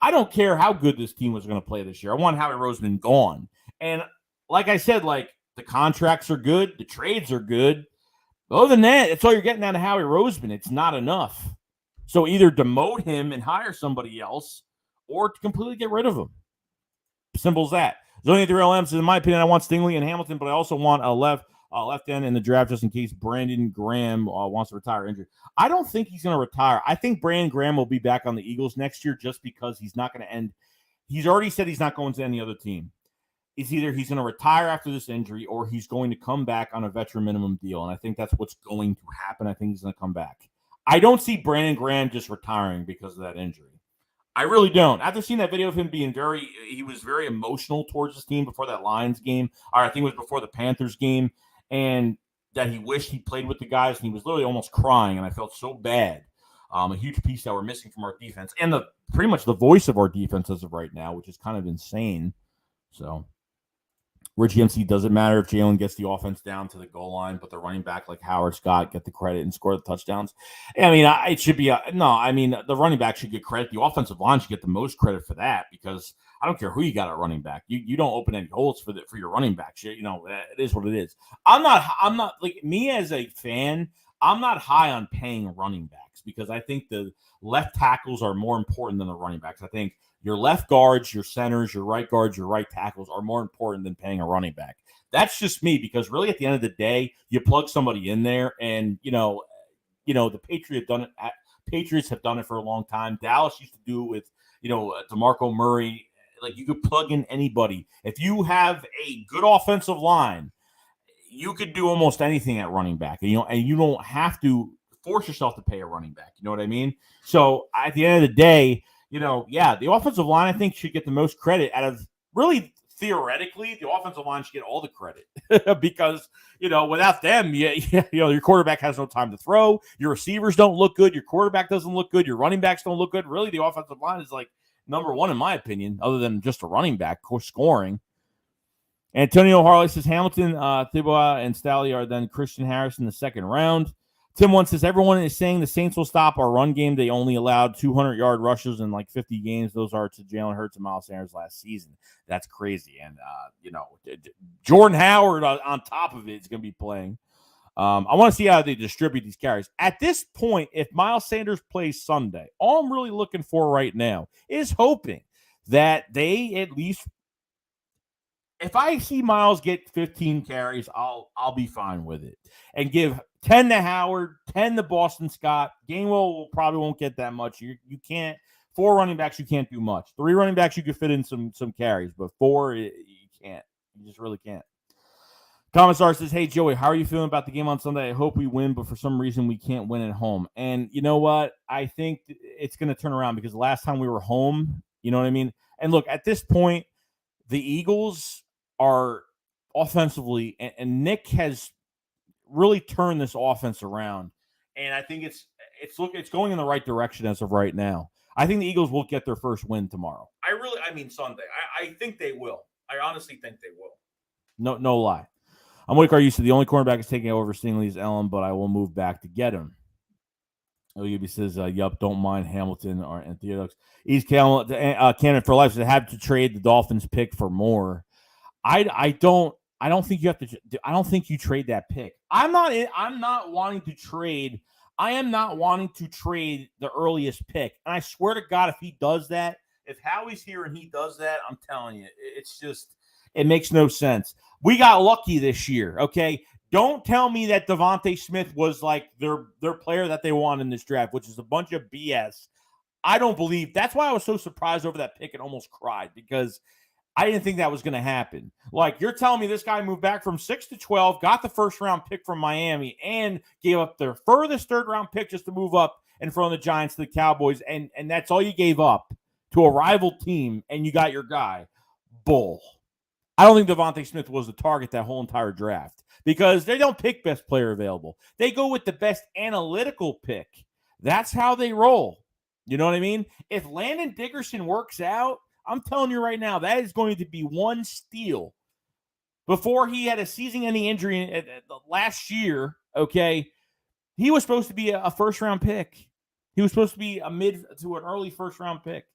I don't care how good this team was going to play this year. I want Howie Roseman gone. And like I said, like the contracts are good, the trades are good. Other than that, that's all you're getting out of Howie Roseman. It's not enough. So either demote him and hire somebody else, or to completely get rid of him. Simple as that. Zonia 3LM says, in my opinion, I want Stingley and Hamilton, but I also want a left end in the draft just in case Brandon Graham wants to retire injured. I don't think he's going to retire. I think Brandon Graham will be back on the Eagles next year just because he's not going to end. He's already said he's not going to any other team. It's either he's going to retire after this injury or he's going to come back on a veteran minimum deal. And I think that's what's going to happen. I think he's going to come back. I don't see Brandon Graham just retiring because of that injury. I really don't. After seeing that video of him being he was very emotional towards his team before that Lions game, or I think it was before the Panthers game, and that he wished he played with the guys, and he was literally almost crying, and I felt so bad. A huge piece that we're missing from our defense, and pretty much the voice of our defense as of right now, which is kind of insane. So, Richie MC, doesn't matter if Jalen gets the offense down to the goal line, but the running back like Howard Scott get the credit and score the touchdowns. I mean, it should be the running back should get credit. The offensive line should get the most credit for that because I don't care who you got at running back. You don't open any holes for your running backs. You know, it is what it is. I'm not like me as a fan. I'm not high on paying running backs because I think the left tackles are more important than the running backs. I think your left guards, your centers, your right guards, your right tackles are more important than paying a running back. That's just me because really at the end of the day, you plug somebody in there and, the Patriots have done it for a long time. Dallas used to do it with, DeMarco Murray. Like you could plug in anybody. If you have a good offensive line, you could do almost anything at running back, and you don't have to force yourself to pay a running back. You know what I mean? So at the end of the day, the offensive line I think should get the most credit out of really theoretically. The offensive line should get all the credit because without them, your quarterback has no time to throw. Your receivers don't look good. Your quarterback doesn't look good. Your running backs don't look good. Really, the offensive line is like number one in my opinion, other than just a running back scoring. Antonio Harley says Hamilton, Thibault, and Staley are then Christian Harris in the second round. Tim One says everyone is saying the Saints will stop our run game. They only allowed 200-yard rushes in like 50 games. Those are to Jalen Hurts and Miles Sanders last season. That's crazy. And, Jordan Howard on top of it is going to be playing. I want to see how they distribute these carries. At this point, if Miles Sanders plays Sunday, all I'm really looking for right now is hoping that they at least, if I see Miles get 15 carries, I'll be fine with it. And give 10 to Howard, 10 to Boston Scott. Gainwell probably won't get that much. You can't. 4 running backs, you can't do much. 3 running backs, you could fit in some carries, but 4, you can't. You just really can't. Commissar says, hey, Joey, how are you feeling about the game on Sunday? I hope we win, but for some reason we can't win at home. And you know what? I think it's going to turn around because the last time we were home, you know what I mean? And look, at this point, the Eagles are offensively, and Nick has really turned this offense around. And I think it's going in the right direction as of right now. I think the Eagles will get their first win tomorrow. Sunday. I think they will. I honestly think they will. No lie. I'm with Carr. You said the only cornerback is taking over Stingley's Ellen, but I will move back to get him. OUB says, yup, don't mind Hamilton and Theodore. East Cannon for life says, have to trade the Dolphins pick for more. I don't think you have to. I don't think you trade that pick. I'm not wanting to trade. I am not wanting to trade the earliest pick. And I swear to God, if he does that, if Howie's here and he does that, I'm telling you, it's just, it makes no sense. We got lucky this year, okay? Don't tell me that Devante Smith was like their player that they want in this draft, which is a bunch of BS. I don't believe. That's why I was so surprised over that pick and almost cried, because I didn't think that was going to happen. Like, you're telling me this guy moved back from 6 to 12, got the first-round pick from Miami, and gave up their furthest third-round pick just to move up in front of the Giants to the Cowboys, and that's all you gave up to a rival team, and you got your guy. Bull. I don't think Devante Smith was the target that whole entire draft, because they don't pick best player available. They go with the best analytical pick. That's how they roll. You know what I mean? If Landon Dickerson works out, I'm telling you right now, that is going to be one steal. Before he had a season-ending injury last year, okay, he was supposed to be a first-round pick. He was supposed to be a mid to an early first-round pick.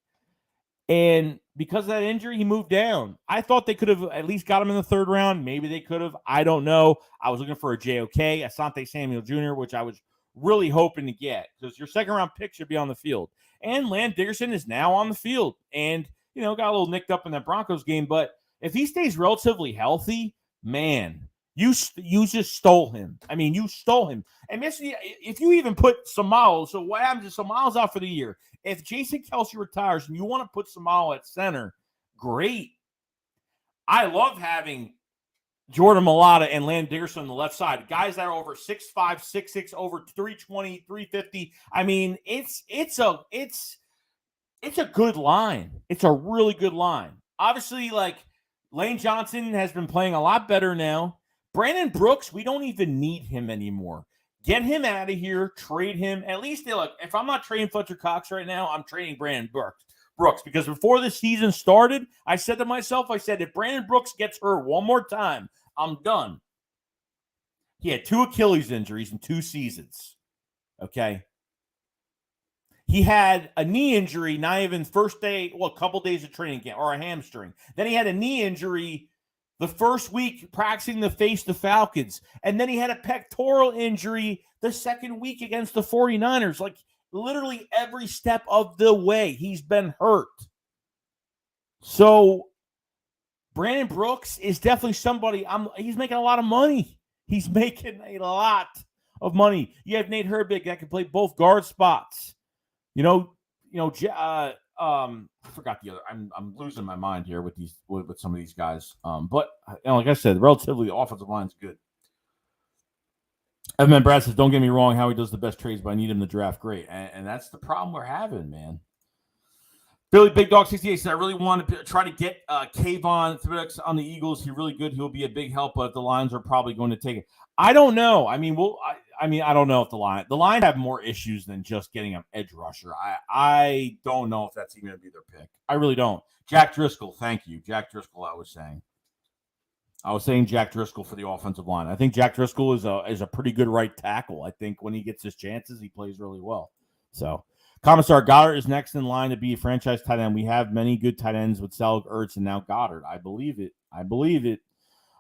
And because of that injury, he moved down. I thought they could have at least got him in the third round. Maybe they could have. I don't know. I was looking for a JOK, Asante Samuel Jr., which I was really hoping to get, because your second-round pick should be on the field. And Landon Dickerson is now on the field. And got a little nicked up in that Broncos game, but if he stays relatively healthy, man, you just stole him. I mean, you stole him. And if you even put Samalo, so what happens is Samalo's out for the year. If Jason Kelce retires and you want to put Samalo at center, great. I love having Jordan Mailata and Landon Dickerson on the left side. Guys that are over 6'5", 6'6", over 320, 350. I mean, it's a good line. It's a really good line. Obviously, like, Lane Johnson has been playing a lot better now. Brandon Brooks, we don't even need him anymore. Get him out of here. Trade him. At least, if I'm not trading Fletcher Cox right now, I'm trading Brandon Brooks. Because before the season started, I said to myself, if Brandon Brooks gets hurt one more time, I'm done. He had 2 Achilles injuries in 2 seasons. Okay? He had a knee injury, not even first day, a couple days of training camp, or a hamstring. Then he had a knee injury the first week practicing to face the Falcons. And then he had a pectoral injury the second week against the 49ers. Like, literally every step of the way, he's been hurt. So, Brandon Brooks is definitely somebody, he's making a lot of money. He's making a lot of money. You have Nate Herbig that can play both guard spots. I forgot the other. I'm losing my mind here with some of these guys. But like I said, relatively the offensive line's good. Evan Brad says, "Don't get me wrong, Howie does the best trades, but I need him to draft great," and that's the problem we're having, man. Billy Big Dog 68 says, "I really want to try to get Kayvon on the Eagles. He's really good. He'll be a big help, but the Lions are probably going to take it. I don't know. I mean, I don't know if the Lions have more issues than just getting an edge rusher. I don't know if that's even going to be their pick. I really don't. Jack Driscoll, thank you. Jack Driscoll, I was saying Jack Driscoll for the offensive line. I think Jack Driscoll is a pretty good right tackle. I think when he gets his chances, he plays really well. So, Commissar Goddard is next in line to be a franchise tight end. We have many good tight ends with Selleck, Ertz, and now Goddard. I believe it.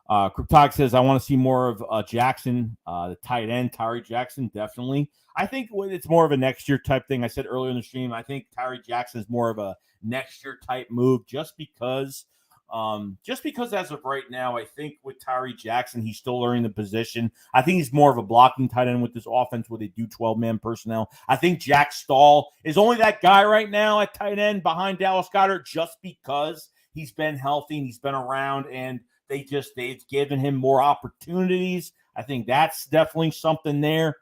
Cryptox says, I want to see more of Jackson, the tight end, Tyree Jackson, definitely. I think it's more of a next year type thing. I said earlier in the stream, I think Tyree Jackson is more of a next year type move just because as of right now, I think with Tyree Jackson, he's still learning the position. I think he's more of a blocking tight end with this offense where they do 12-man personnel. I think Jack Stahl is only that guy right now at tight end behind Dallas Goedert just because he's been healthy and he's been around and they've given him more opportunities. I think that's definitely something there.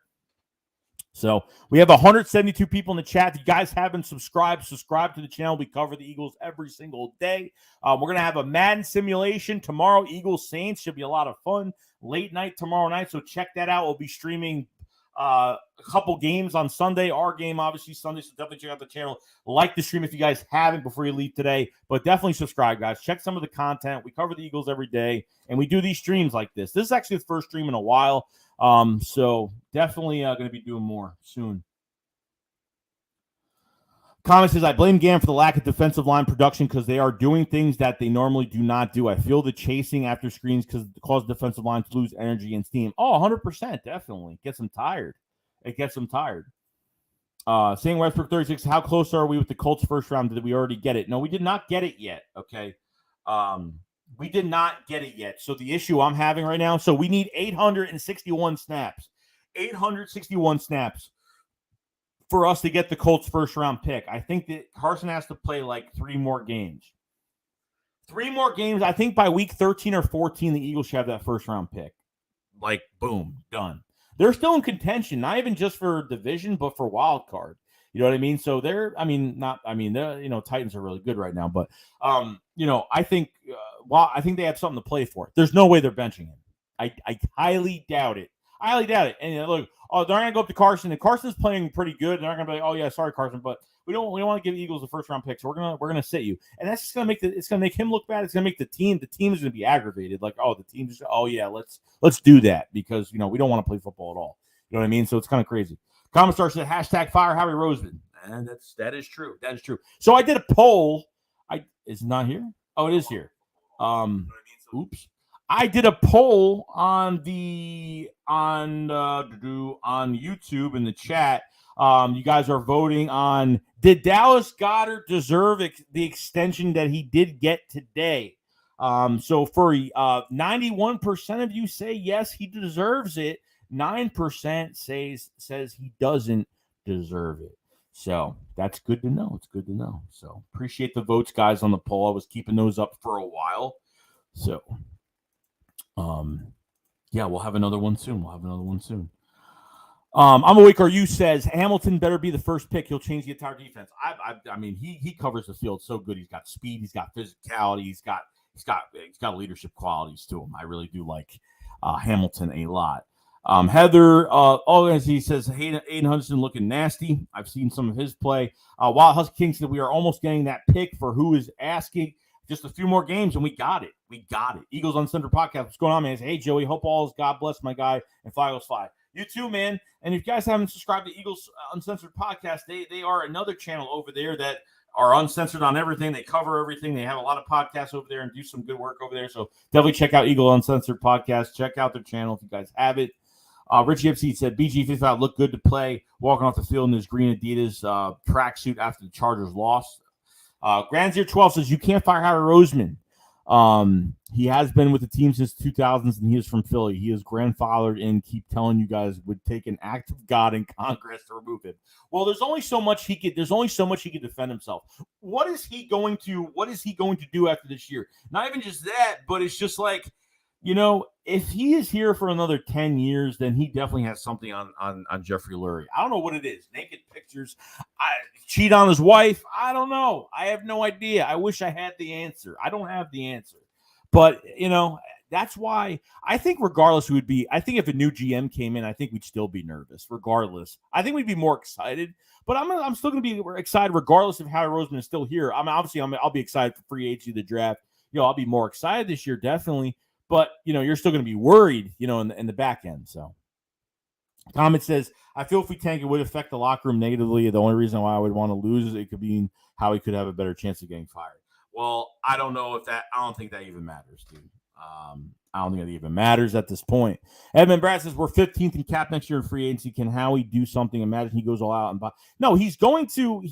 So we have 172 people in the chat. If you guys haven't subscribe to the channel. We cover the Eagles every single day. We're going to have a Madden simulation tomorrow. Eagles Saints should be a lot of fun. Late night tomorrow night. So check that out. We'll be streaming a couple games on Sunday. Our game, obviously, Sunday. So definitely check out the channel. Like the stream if you guys haven't before you leave today. But definitely subscribe, guys. Check some of the content. We cover the Eagles every day. And we do these streams like this. This is actually the first stream in a while. So definitely going to be doing more soon. Comment says, I blame Gam for the lack of defensive line production because they are doing things that they normally do not do. I feel the chasing after screens cause defensive line to lose energy and steam. Oh, 100%, definitely. It gets them tired. Saying Westbrook 36, how close are we with the Colts first round? Did we already get it? No, we did not get it yet, okay? We did not get it yet. So the issue I'm having right now, so we need 861 snaps. 861 snaps for us to get the Colts first round pick. I think that Carson has to play like 3 more games. 3 more games. I think by week 13 or 14, the Eagles should have that first round pick. Like, boom, done. They're still in contention, not even just for division, but for wild card. You know what I mean? So they're Titans are really good right now, but I think I think they have something to play for. There's no way they're benching him. I highly doubt it. And look, they're not gonna go up to Carson. And Carson's playing pretty good. They're not gonna be like, oh yeah, sorry, Carson, but we don't want to give Eagles the first round pick. So we're gonna sit you. And that's just gonna make him look bad. It's gonna make the team is gonna be aggravated. Like, let's do that because we don't want to play football at all. You know what I mean? So it's kind of crazy. Comment star said hashtag fire Howie Roseman. And that is true. That is true. So I did a poll. Is it not here? Oh, it is here. Oops. I did a poll on YouTube in the chat. You guys are voting on, did Dallas Goddard deserve the extension that he did get today? So for 91% of you say yes, he deserves it. 9% says he doesn't deserve it. So that's good to know. It's good to know. So appreciate the votes, guys, on the poll. I was keeping those up for a while. So we'll have another one soon. I'm awake. Or you says Hamilton better be the first pick. He'll change the entire defense. I mean, he covers the field so good. He's got speed. He's got physicality. He's got leadership qualities to him. I really do like Hamilton a lot. Heather, as he says, Aiden Hudson looking nasty. I've seen some of his play. Wild Husky King said we are almost getting that pick for who is asking. Just a few more games, and we got it. Eagles Uncensored Podcast. What's going on, man? Hey, Joey. Hope all is God bless my guy, and Fly Eagles Fly. You too, man. And if you guys haven't subscribed to Eagles Uncensored Podcast, they are another channel over there that are uncensored on everything. They cover everything. They have a lot of podcasts over there and do some good work over there. So definitely check out Eagle Uncensored Podcast. Check out their channel if you guys have it. Richie FC said, BG 55 looked good to play, walking off the field in his green Adidas tracksuit after the Chargers lost. Granzier 12 says, you can't fire Howie Roseman. He has been with the team since 2000s, and he is from Philly. He is grandfathered in. Keep telling you guys would take an act of God in Congress to remove him. Well, there's only so much he could defend himself. What is he going to do after this year? Not even just that, but it's just like, if he is here for another 10 years, then he definitely has something on Jeffrey Lurie. I don't know what it is. Naked pictures. Cheat on his wife. I don't know. I have no idea. I wish I had the answer. I don't have the answer. But, that's why I think regardless I think if a new GM came in, I think we'd still be nervous regardless. I think we'd be more excited, but I'm still going to be excited regardless of Howie Roseman is still here. I'll be excited for free agency, the draft. I'll be more excited this year, definitely. But, you're still going to be worried, in the back end. So, comment says, I feel if we tank, it would affect the locker room negatively. The only reason why I would want to lose is it could be how he could have a better chance of getting fired. Well, I don't think that even matters, dude. I don't think that even matters at this point. Edmund Brad says, we're 15th in cap next year in free agency. Can Howie do something? Imagine he goes all out and buy. No, he's going to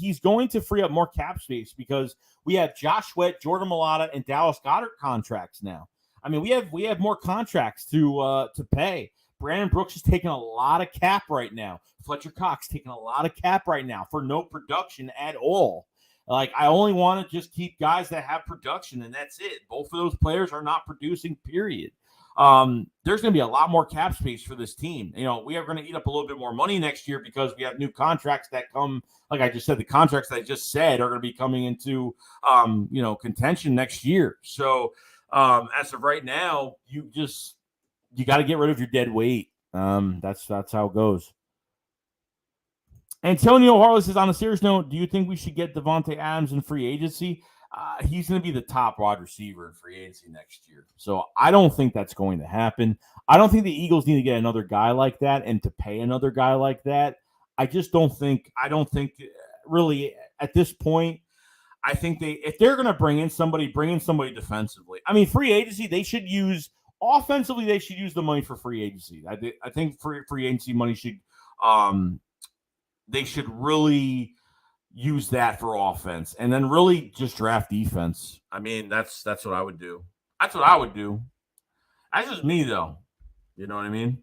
free up more cap space because we have Josh Sweat, Jordan Mailata, and Dallas Goedert contracts now. I mean, we have more contracts to pay. Brandon Brooks is taking a lot of cap right now. Fletcher Cox taking a lot of cap right now for no production at all. Like, I only want to just keep guys that have production, and that's it. Both of those players are not producing, period. there's going to be a lot more cap space for this team. You know, we are going to eat up a little bit more money next year because we have new contracts that come. Like I just said, the contracts that I just said are going to be coming into, contention next year. So as of right now, you got to get rid of your dead weight. That's how it goes. Antonio Harless says, on a serious note, do you think we should get Devante Adams in free agency? He's going to be the top wide receiver in free agency next year. So I don't think that's going to happen. I don't think the Eagles need to get another guy like that and to pay another guy like that. I don't think really at this point, I think if they're going to bring in somebody defensively. I mean, free agency, they should use the money for free agency. I think free agency money should, they should really use that for offense and then really just draft defense. I mean, that's what I would do. That's what I would do. That's just me, though. You know what I mean?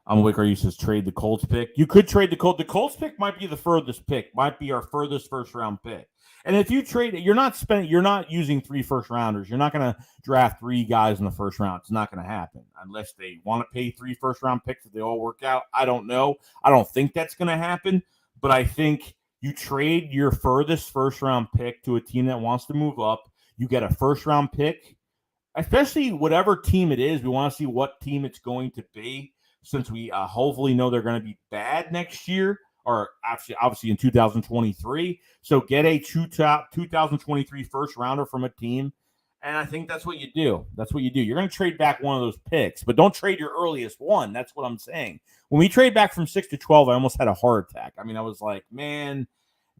I'm Wicker. You says trade the Colts pick. You could trade the Colts. The Colts pick might be the furthest pick. Might be our furthest first round pick. And if you trade it, you're not using 3 first rounders. You're not going to draft 3 guys in the first round. It's not going to happen unless they want to pay 3 first round picks if they all work out. I don't know. I don't think that's going to happen. But I think you trade your furthest first round pick to a team that wants to move up. You get a first round pick, especially whatever team it is. We want to see what team it's going to be, since we hopefully know they're going to be bad next year, or obviously in 2023. So get a 2023 first rounder from a team, and I think that's what you do. You're going to trade back one of those picks, but don't trade your earliest one. That's what I'm saying. When we trade back from 6 to 12, I almost had a heart attack. I mean, I was like, man,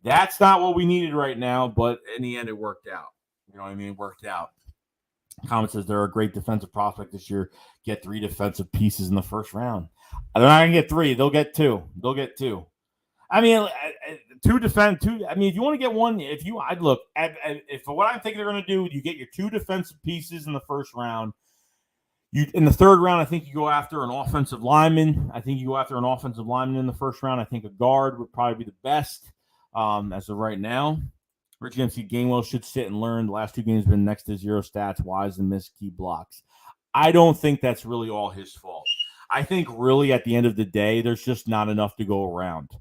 that's not what we needed right now, but in the end, it worked out. You know what I mean? It worked out. Comment says they're a great defensive prospect this year. Get 3 defensive pieces in the first round. They're not going to get 3. They'll get 2. I mean, 2 defend 2. I mean, if you want to get one, I'd look at if what I'm thinking they're going to do, you get your 2 defensive pieces in the first round. In the third round, I think you go after an offensive lineman. In the first round. I think a guard would probably be the best as of right now. Rich MC Gainwell should sit and learn. The last 2 games have been next to 0 stats, wise, and missed key blocks. I don't think that's really all his fault. I think really at the end of the day, there's just not enough to go around.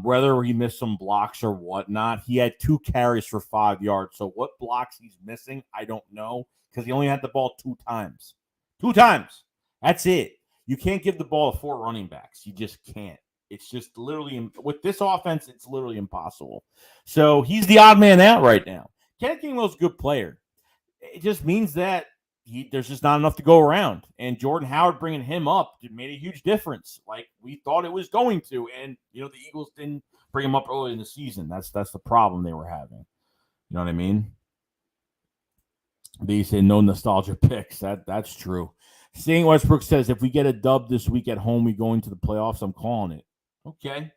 Whether he missed some blocks or whatnot, he had 2 carries for 5 yards. So what blocks he's missing, I don't know, because he only had the ball 2 times. 2 times. That's it. You can't give the ball to 4 running backs. You just can't. It's just literally, with this offense, it's literally impossible. So he's the odd man out right now. Kenneth Gainwell's a good player. It just means that there's just not enough to go around. And Jordan Howard bringing him up made a huge difference, like we thought it was going to. And, the Eagles didn't bring him up early in the season. That's the problem they were having. You know what I mean? They say no nostalgia picks. That's true. Seeing Westbrook says, if we get a dub this week at home, we go into the playoffs. I'm calling it. Okay.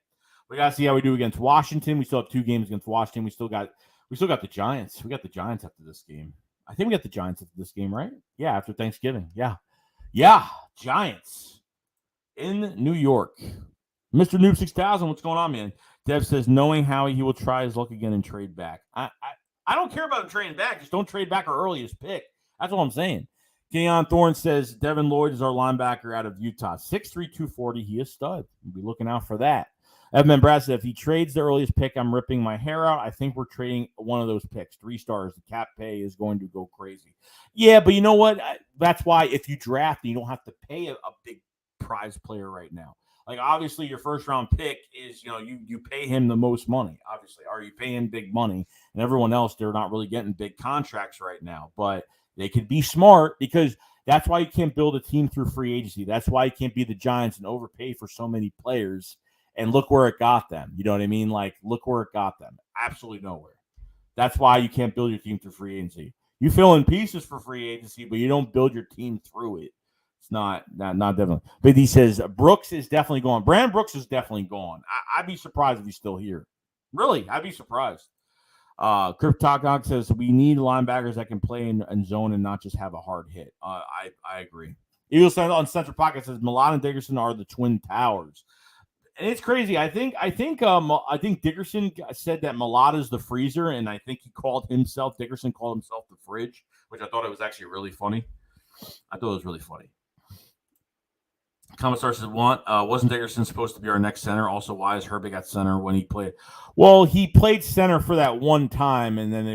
We got to see how we do against Washington. We still have 2 games against Washington. We still got the Giants. We got the Giants after this game. I think we got the Giants after this game, right? Yeah, after Thanksgiving. Yeah. Giants in New York. Mr. Noob 6000, what's going on, man? Dev says, knowing Howie, he will try his luck again and trade back. I don't care about him trading back. Just don't trade back our earliest pick. That's what I'm saying. Keon Thorne says, Devin Lloyd is our linebacker out of Utah. 6'3", 240. He is stud. We'll be looking out for that. Evan Brad said, if he trades the earliest pick, I'm ripping my hair out. I think we're trading one of those picks. 3 stars. The cap pay is going to go crazy. Yeah, but you know what? That's why if you draft, you don't have to pay a big prize player right now. Like, obviously, your first-round pick is, you pay him the most money, obviously. Or you pay him big money. And everyone else, they're not really getting big contracts right now. But they could be smart, because that's why you can't build a team through free agency. That's why you can't be the Giants and overpay for so many players. And look where it got them. You know what I mean? Like, look where it got them. Absolutely nowhere. That's why you can't build your team through free agency. You fill in pieces for free agency, but you don't build your team through it. It's not definitely. But he says Brooks is definitely gone. Brandon Brooks is definitely gone. I'd be surprised if he's still here. Really, I'd be surprised. Cryptogog says we need linebackers that can play in zone and not just have a hard hit. I agree. Eagles on Central Pocket says Milano and Dickerson are the twin towers. And it's crazy. I think Dickerson said that Mulata's the freezer, and I think Dickerson called himself the fridge, which I thought it was actually really funny. I thought it was really funny. Commissar says, wasn't Dickerson supposed to be our next center? Also, why is Herbig at center when he played? Well, he played center for that one time, and then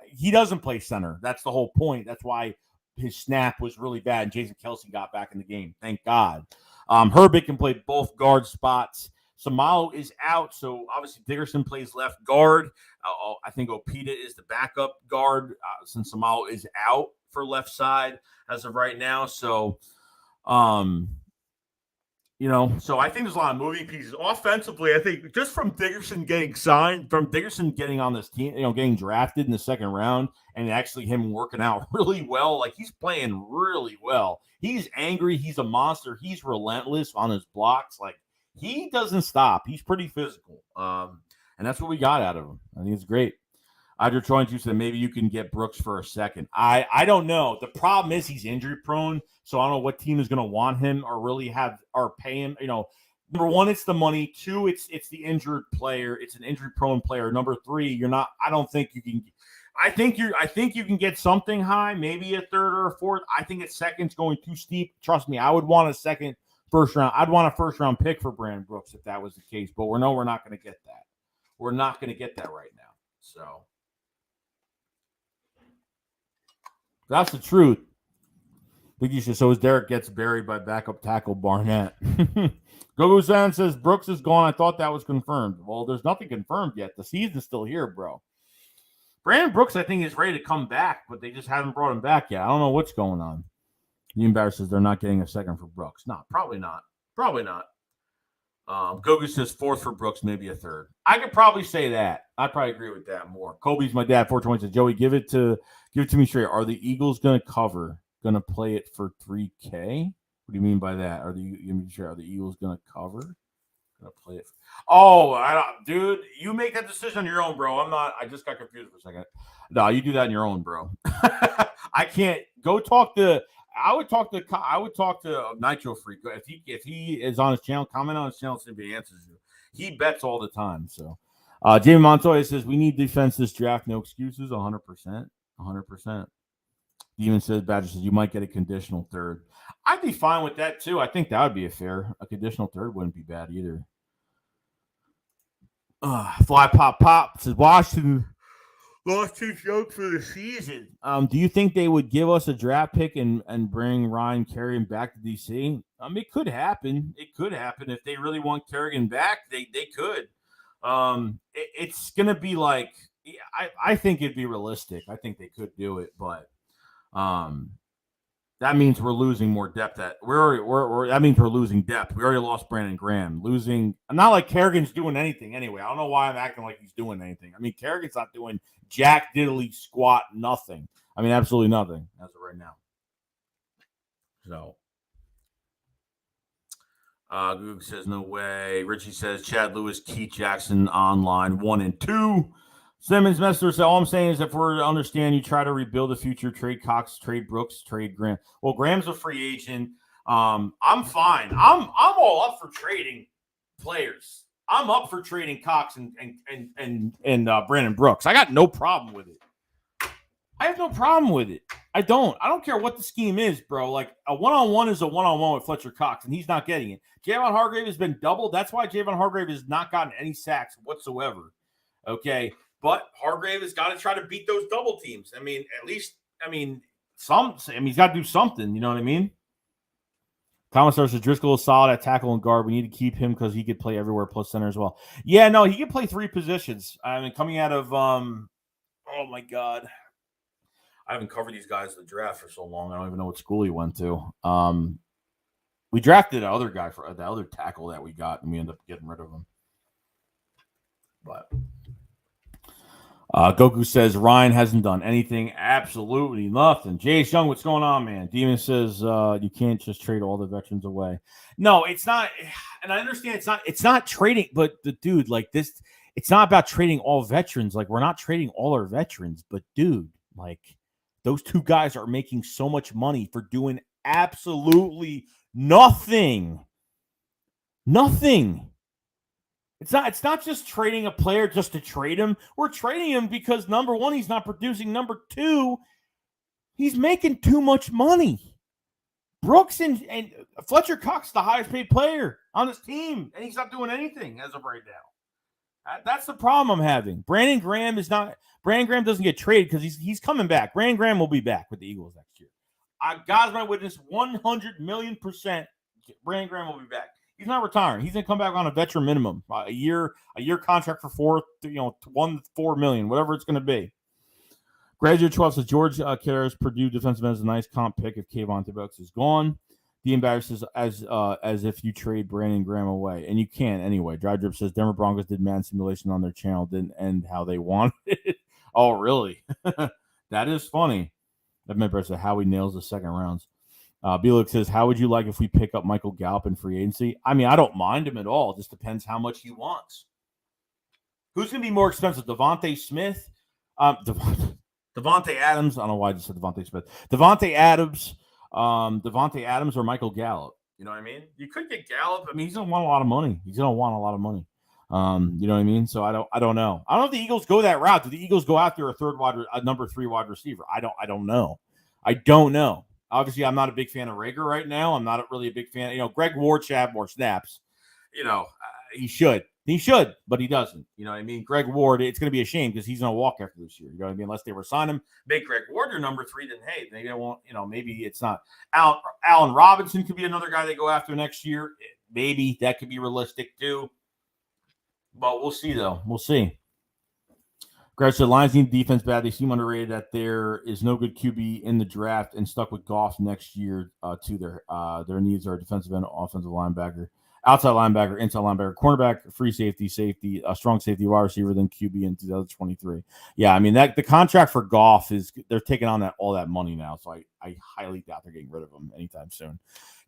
he doesn't play center. That's the whole point. That's why his snap was really bad, and Jason Kelsey got back in the game. Thank God. Herbig can play both guard spots. Samalo is out, so obviously Dickerson plays left guard. I think Opita is the backup guard since Samalo is out for left side as of right now. So, so I think there's a lot of moving pieces. Offensively, I think just from Dickerson getting signed, from Dickerson getting on this team, getting drafted in the second round, and actually him working out really well, like he's playing really well. He's angry. He's a monster. He's relentless on his blocks. Like, he doesn't stop. He's pretty physical. And that's what we got out of him. I think it's great. Idra Troy said maybe you can get Brooks for a second. I don't know. The problem is he's injury prone, so I don't know what team is going to want him or really pay him. Number one, it's the money. Two, it's the injured player. It's an injury prone player. Number three, you're not. I don't think you can. I think you can get something high, maybe a third or a fourth. I think a second's going too steep. Trust me, I would want a second. First round, I'd want a first round pick for Brandon Brooks if that was the case, but we're not going to get that. We're not going to get that right now. So that's the truth. So as Derek gets buried by backup tackle Barnett. Gogo-san says Brooks is gone. I thought that was confirmed. Well, there's nothing confirmed yet. The season's still here, bro. Brandon Brooks, I think, is ready to come back, but they just haven't brought him back yet. I don't know what's going on. The embarrassed says they're not getting a second for Brooks. No, probably not. Probably not. Gogu says fourth for Brooks, maybe a third. I could probably say that. I'd probably agree with that more. Kobe's my dad. 420 says, Joey, give it to me straight. Are the Eagles going to cover? Going to play it for 3K? What do you mean by that? Are the Eagles going to cover? Going to play it? Dude, you make that decision on your own, bro. I'm not. I just got confused for a second. No, you do that on your own, bro. I can't go talk to. I would talk to Nitro Freak if he is on his channel. Comment on his channel, see if he answers you. He bets all the time. So, Jamie Montoya says we need defense this draft. No excuses. 100%. 100%. Demon says Badger says you might get a conditional third. I'd be fine with that too. I think that would be a conditional third wouldn't be bad either. Fly Pop says Washington lost too young for the season. Do you think they would give us a draft pick and bring Ryan Kerrigan back to DC? It could happen. It could happen if they really want Kerrigan back. They could. It's gonna be like I think it'd be realistic. I think they could do it, but that means we're losing more depth. That means we're losing depth. We already lost Brandon Graham. Not like Kerrigan's doing anything anyway. I don't know why I'm acting like he's doing anything. Kerrigan's not doing jack diddly squat nothing. Absolutely nothing as of right now. So, Goog says no way. Richie says Chad Lewis, Keith Jackson online 1 and 2. Simmons Messer said, all I'm saying is if we're to understand, you try to rebuild the future, trade Cox, trade Brooks, trade Graham. Well, Graham's a free agent. I'm fine. I'm all up for trading players. I'm up for trading Cox and Brandon Brooks. I got no problem with it. I have no problem with it. I don't care what the scheme is, bro. Like a one-on-one is a one-on-one with Fletcher Cox, and he's not getting it. Javon Hargrave has been doubled. That's why Javon Hargrave has not gotten any sacks whatsoever. Okay. But Hargrave has got to try to beat those double teams. He's got to do something. You know what I mean? Commissar says Driscoll is solid at tackle and guard. We need to keep him because he could play everywhere plus center as well. Yeah, no, he can play 3 positions. Coming out of, oh my God. I haven't covered these guys in the draft for so long. I don't even know what school he went to. We drafted the other guy for the other tackle that we got, and we ended up getting rid of him. But Goku says Ryan hasn't done anything. Absolutely nothing. Jay Young, what's going on, man? Demon says you can't just trade all the veterans away. No, it's not. And I understand it's not trading, but the dude, like this, it's not about trading all veterans. Like we're not trading all our veterans, but dude, like those two guys are making so much money for doing absolutely nothing. Nothing. It's not just trading a player just to trade him. We're trading him because number one, he's not producing. Number two, he's making too much money. Brooks and Fletcher Cox, the highest paid player on this team, and he's not doing anything as of right now. That's the problem I'm having. Brandon Graham doesn't get traded because he's coming back. Brandon Graham will be back with the Eagles next year. God's my witness, 100,000,000%. Brandon Graham will be back. He's not retiring. He's gonna come back on a veteran minimum, a year contract for $4 million, whatever it's gonna be. Graduate 12 says George Kitter's Purdue defensive end is a nice comp pick if Kayvon Thibodeaux is gone. The embarrasses as if you trade Brandon Graham away, and you can't anyway. Dry Drip says Denver Broncos did man simulation on their channel, didn't end how they wanted it. Oh, really? That is funny. That meant said Howie nails the second rounds. Belix says, how would you like if we pick up Michael Gallup in free agency? I mean, I don't mind him at all. It just depends how much he wants. Who's going to be more expensive, Devante Smith? Devante Adams. I don't know why I just said Devante Smith. Devante Adams or Michael Gallup. You know what I mean? You could get Gallup. I mean, he's going to want a lot of money. You know what I mean? So I don't know. I don't know if the Eagles go that route. Do the Eagles go after a number 3 wide receiver? I don't know. I don't know. Obviously, I'm not a big fan of Rager right now. I'm not really a big fan. Greg Ward should have more snaps. He should, but he doesn't. You know what I mean? Greg Ward, it's going to be a shame because he's going to walk after this year. You know what I mean? Unless they resign him, make Greg Ward your number 3, then hey, maybe they won't. Maybe it's not. Allen Robinson could be another guy they go after next year. Maybe that could be realistic too. But we'll see, though. We'll see. Greg said, Lions need defense bad. They seem underrated that there is no good QB in the draft and stuck with Goff next year to their needs are defensive end, offensive linebacker, outside linebacker, inside linebacker, cornerback, free safety, a strong safety, wide receiver, then QB in 2023. Yeah, I mean, the contract for Goff they're taking on all that money now, so I highly doubt they're getting rid of him anytime soon.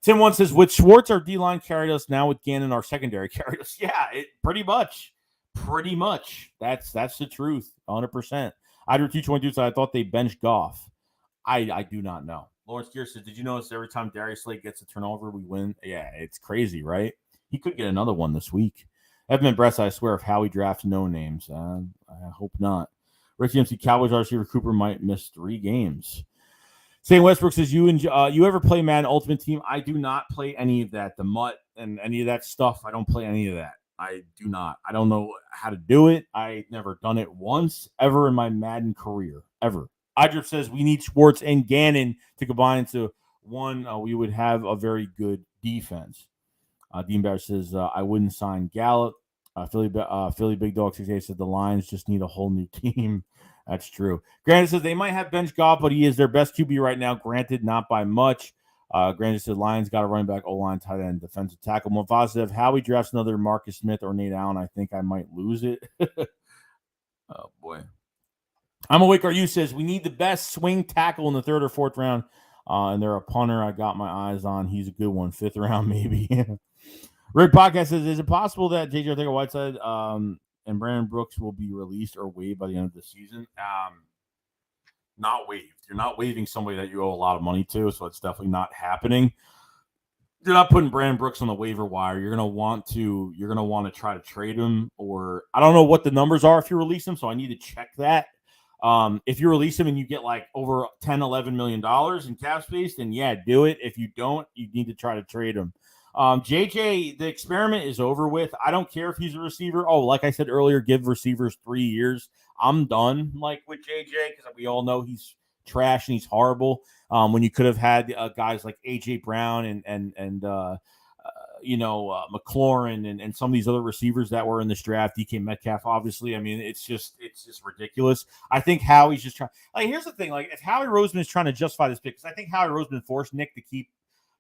Tim 1 says, with Schwartz, our D-line carried us. Now with Gannon, our secondary carried us. Yeah, pretty much. Pretty much. That's the truth, 100%. I drew 222, so I thought they benched Goff. I do not know. Lawrence Gear says, did you notice every time Darius Slade gets a turnover, we win? Yeah, it's crazy, right? He could get another one this week. Evan Bress, I swear, if Howie drafts no names. I hope not. Ricky MC Cowboys receiver Cooper might miss 3 games. St. Westbrook says, you ever play Madden Ultimate Team? I do not play any of that. The MUT and any of that stuff, I don't play any of that. I do not. I don't know how to do it. I've never done it once, ever in my Madden career, ever. Idrip says, we need Schwartz and Gannon to combine into one. We would have a very good defense. Dean Barrett says, I wouldn't sign Gallup. Philly Big Dog 68 said, the Lions just need a whole new team. That's true. Granted says, they might have bench Goff, but he is their best QB right now. Granted, not by much. Granted said, Lions got a running back, O-line, tight end, defensive tackle. Mufasa said, if Howie drafts another Marcus Smith or Nate Allen, I think I might lose it. Oh, boy. I'm awake. Are you says, we need the best swing tackle in the 3rd or 4th round. And they're a punter I got my eyes on. He's a good one. 5th round, maybe. Red Podcast says, is it possible that J.J. Arcega-Whiteside and Brandon Brooks will be released or waived by the end of the season? Not waived. You're not waiving somebody that you owe a lot of money to, so it's definitely not happening. You're not putting Brandon Brooks on the waiver wire. You're gonna want to try to trade him, or I don't know what the numbers are if you release him, so I need to check that. If you release him and you get like over $10-11 million in cap space, then yeah, do it. If you don't, you need to try to trade him. JJ, the experiment is over with. I don't care if he's a receiver. Oh, like I said earlier, give receivers 3 years. I'm done with JJ because we all know he's trash and he's horrible. When you could have had guys like AJ Brown and McLaurin and some of these other receivers that were in this draft, DK Metcalf, obviously. I mean, it's just ridiculous. I think Howie's just trying. Here's the thing: if Howie Roseman is trying to justify this pick, because I think Howie Roseman forced Nick to keep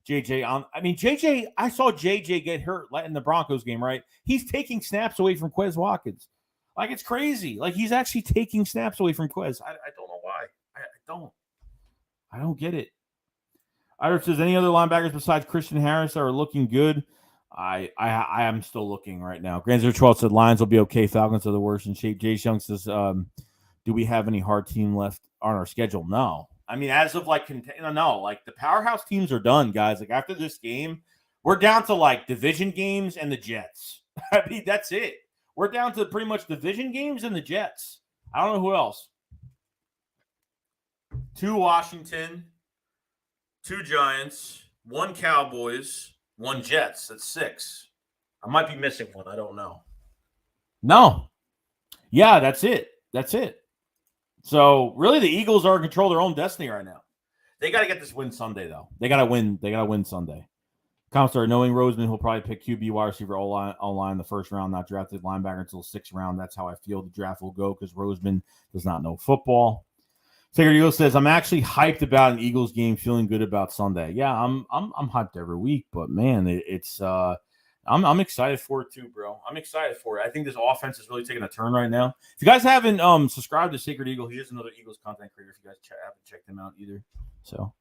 JJ on. I mean, JJ, I saw JJ get hurt in the Broncos game, right? He's taking snaps away from Quez Watkins. It's crazy. He's actually taking snaps away from Quez. I don't know why. I don't get it. Irish says, any other linebackers besides Christian Harris that are looking good? I am still looking right now. Granzer 12 said Lions will be okay. Falcons are the worst in shape. Jay Young says, do we have any hard team left on our schedule? No. I mean, as of no, the powerhouse teams are done, guys. After this game, we're down to division games and the Jets. I mean, that's it. We're down to pretty much division games and the Jets. I don't know who else. 2 Washington, 2 Giants, 1 Cowboys, 1 Jets. That's 6. I might be missing one. I don't know. No. Yeah, that's it. That's it. So really, the Eagles are in control of their own destiny right now. They got to get this win Sunday, though. They got to win. They got to win Sunday. Counselor, knowing Roseman, he'll probably pick QB, wide receiver, O-line in the first round, not drafted linebacker until the 6th round. That's how I feel the draft will go because Roseman does not know football. Taker Eagle says, I'm actually hyped about an Eagles game, feeling good about Sunday. Yeah, I'm hyped every week, but man, I'm excited for it too, bro. I'm excited for it. I think this offense is really taking a turn right now. If you guys haven't subscribed to Sacred Eagle, he is another Eagles content creator. If you guys haven't checked him out either. So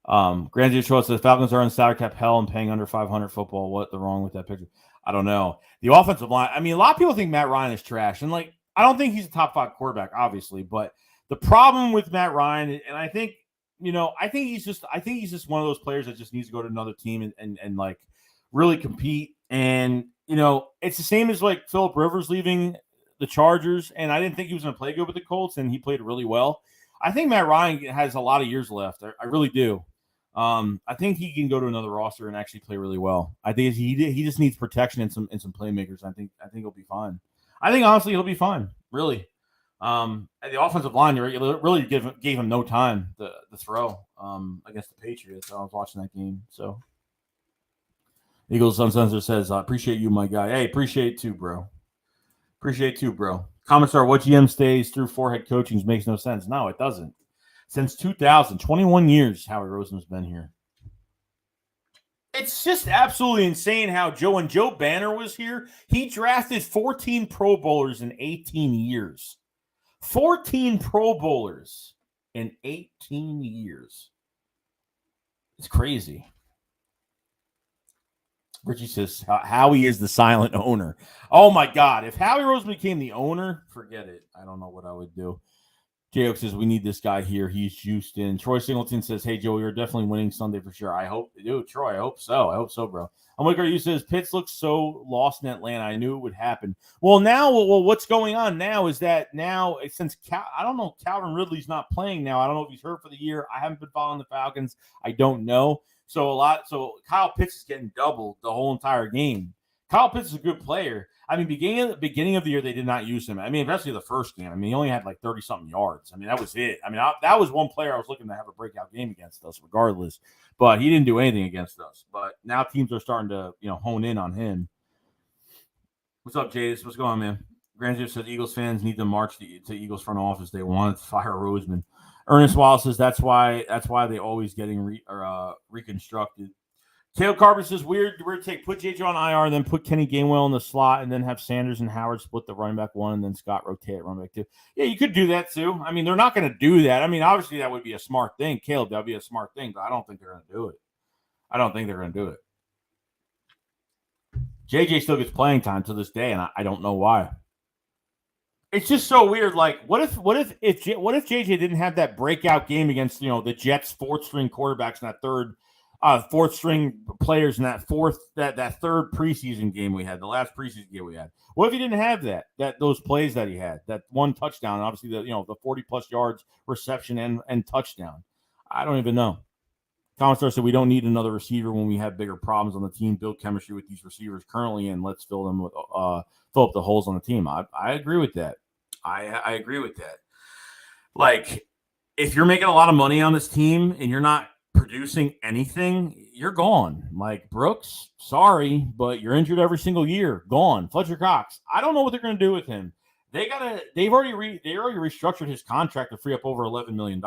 Grand Detroit says Falcons are in salary cap hell and paying under 500 football. What the wrong with that picture? I don't know. The offensive line, I mean, a lot of people think Matt Ryan is trash. And like, I don't think he's a top 5 quarterback, obviously, but the problem with Matt Ryan, and I think, I think he's just one of those players that just needs to go to another team and like really compete. And, it's the same as like Phillip Rivers leaving the Chargers. And I didn't think he was going to play good with the Colts, and he played really well. I think Matt Ryan has a lot of years left. I really do. I think he can go to another roster and actually play really well. I think he just needs protection and some playmakers. I think he'll be fine. I think honestly he'll be fine. Really. The offensive line really gave him no time to throw against the Patriots. I was watching that game. So Eagles Sunsensor says, I appreciate you, my guy. Hey, appreciate too, bro. Comments are, what GM stays through 4 head coachings makes no sense. No, it doesn't. Since 2000, 21 years, Howie Roseman's been here. It's just absolutely insane how when Joe Banner was here, he drafted 14 Pro Bowlers in 18 years. 14 Pro Bowlers in 18 years. It's crazy. Richie says, Howie is the silent owner. Oh, my God. If Howie Roseman became the owner, forget it. I don't know what I would do. J-Oak says, we need this guy here. He's juiced in. Troy Singleton says, hey, Joe, you're definitely winning Sunday for sure. I hope. Dude, Troy, I hope so. I hope so, bro. You says, Pitts looks so lost in Atlanta. I knew it would happen. Well, what's going on now is that since I don't know, Calvin Ridley's not playing now. I don't know if he's hurt for the year. I haven't been following the Falcons. I don't know. So Kyle Pitts is getting doubled the whole entire game. Kyle Pitts is a good player. I mean, beginning of the year, they did not use him. I mean, especially the first game. I mean, he only had like 30-something yards. I mean, that was it. I mean, that was one player I was looking to have a breakout game against us regardless. But he didn't do anything against us. But now teams are starting to, hone in on him. What's up, Jace? What's going on, man? Granger says Eagles fans need to march to Eagles front office. They want to fire Roseman. Ernest Wallace says that's why they always getting reconstructed. Tail Carver says, weird take. Put JJ on IR, then put Kenny Gainwell in the slot, and then have Sanders and Howard split the running back 1, and then Scott rotate at running back 2. Yeah, you could do that too. I mean, they're not going to do that. I mean, obviously that would be a smart thing. Caleb, that would be a smart thing, but I don't think they're going to do it. JJ still gets playing time to this day, and I don't know why. It's just so weird. Like, what if JJ didn't have that breakout game against the Jets' 4th string quarterbacks in that third. 4th string players in that third preseason game we had, the last preseason game we had. What if he didn't have those plays that he had, that 1 touchdown, obviously the 40+ yards reception and touchdown? I don't even know. Commissar said we don't need another receiver when we have bigger problems on the team. Build chemistry with these receivers currently, and let's fill up the holes on the team. I agree with that. I agree with that. Like, if you're making a lot of money on this team and you're not producing anything, you're gone. Like Brooks, sorry, but you're injured every single year. Gone. Fletcher Cox, I don't know what they're going to do with him. They've already restructured his contract to free up over $11 million.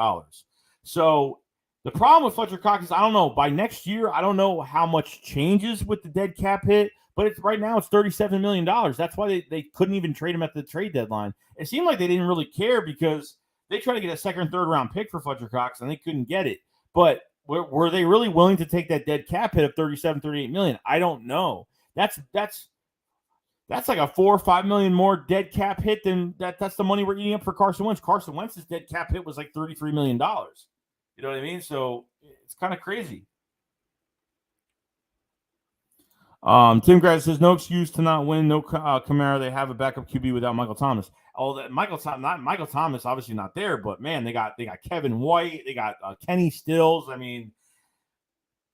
So the problem with Fletcher Cox is, I don't know, by next year, I don't know how much changes with the dead cap hit, but right now it's $37 million. That's why they couldn't even trade him at the trade deadline. It seemed like they didn't really care because they tried to get a 2nd and 3rd round pick for Fletcher Cox and they couldn't get it. But were they really willing to take that dead cap hit of $38 million? I don't know. That's like a $4 or $5 million more dead cap hit than that. That's the money we're eating up for Carson Wentz. Carson Wentz's dead cap hit was like $33 million. You know what I mean? So it's kind of crazy. Tim Grass says no excuse to not win. No Kamara. They have a backup QB without Michael Thomas. Michael Thomas, obviously not there, but man, they got Kevin White. They got Kenny Stills. I mean,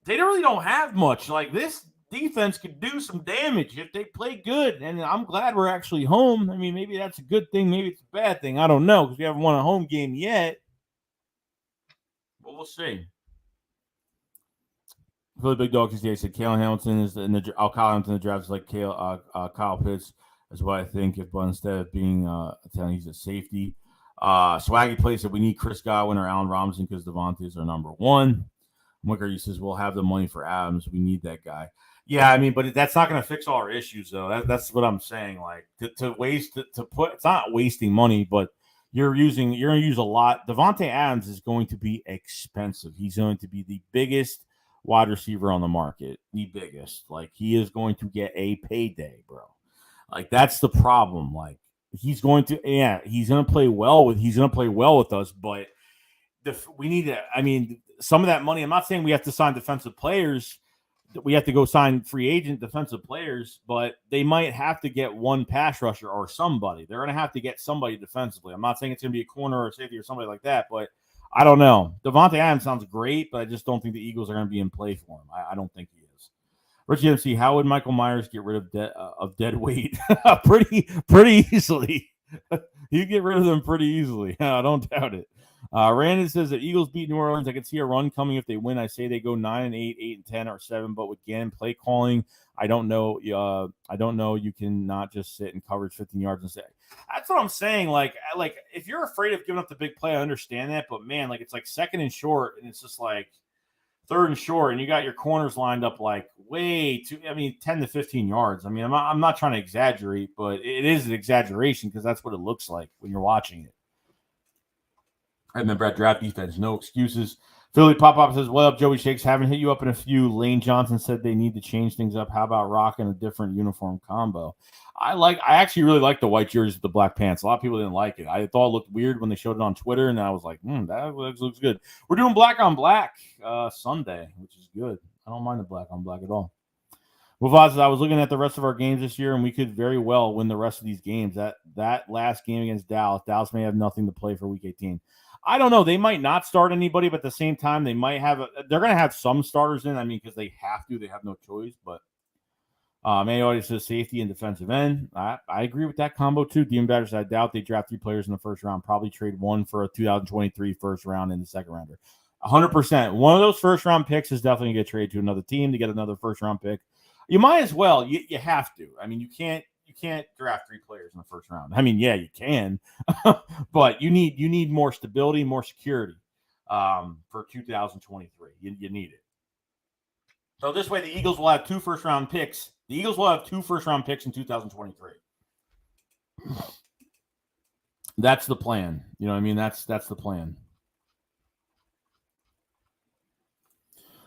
they really don't have much. Like, this defense could do some damage if they play good. And I'm glad we're actually home. I mean, maybe that's a good thing. Maybe it's a bad thing. I don't know, because we haven't won a home game yet. But we'll see. For the big dog, today said Kyle Hamilton is in the Kyle Hamilton in the draft is like Kyle Pitts is what I think. But instead of being telling he's a safety, Swaggy plays that we need Chris Godwin or Allen Robinson because Devante is our number one. Wicker, he says we'll have the money for Adams. We need that guy. Yeah, I mean, but that's not going to fix all our issues, though. That's what I'm saying. Like, to waste to put, it's not wasting money, but you're going to use a lot. Devante Adams is going to be expensive. He's going to be the biggest wide receiver on the market, the biggest. Like, he is going to get a payday, bro. Like, that's the problem. Like, he's going to play well with us, but we need to. I mean, some of that money. I'm not saying we have to sign defensive players. We have to go sign free agent defensive players, but they might have to get one pass rusher or somebody. They're going to have to get somebody defensively. I'm not saying it's going to be a corner or a safety or somebody like that, but I don't know. Devante Adams sounds great, but I just don't think the Eagles are going to be in play for him. I don't think he is. Richie MC, how would Michael Myers get rid of dead weight? pretty easily. You get rid of them pretty easily. I don't doubt it. Randon says that Eagles beat New Orleans. I can see a run coming if they win. I say they go 9-8, 8-10, or 7. But with Gannon play calling, I don't know. You can not just sit in coverage 15 yards and say. That's what I'm saying. Like if you're afraid of giving up the big play, I understand that. But man, like, it's like second and short, and it's just like third and short, and you got your corners lined up like way too. I mean, 10 to 15 yards. I mean, I'm not trying to exaggerate, but it is an exaggeration because that's what it looks like when you're watching it. I remember at draft defense, no excuses. Philly Pop-Pop says, what up, Joey Shakes? Haven't hit you up in a few. Lane Johnson said they need to change things up. How about rocking a different uniform combo? I actually really like the white jerseys with the black pants. A lot of people didn't like it. I thought it looked weird when they showed it on Twitter, and I was like, that looks good. We're doing black on black Sunday, which is good. I don't mind the black on black at all. Mufaz, I was looking at the rest of our games this year, and we could very well win the rest of these games. That last game against Dallas may have nothing to play for Week 18. I don't know. They might not start anybody, but at the same time, they might have. They're going to have some starters in. I mean, because they have to. They have no choice. But Mayo says safety and defensive end. I agree with that combo too. Demon Batters, I doubt they draft 3 players in the first round. Probably trade one for a 2023 first round in the second rounder. 100%. One of those first round picks is definitely going to get traded to another team to get another first round pick. You might as well. You have to. I mean, you can't draft 3 players in the first round. I mean, yeah, you can, but you need more stability, more security for 2023. You need it. So this way, the Eagles will have 2 first round picks. The Eagles will have 2 first round picks in 2023. That's the plan. You know what I mean? That's the plan.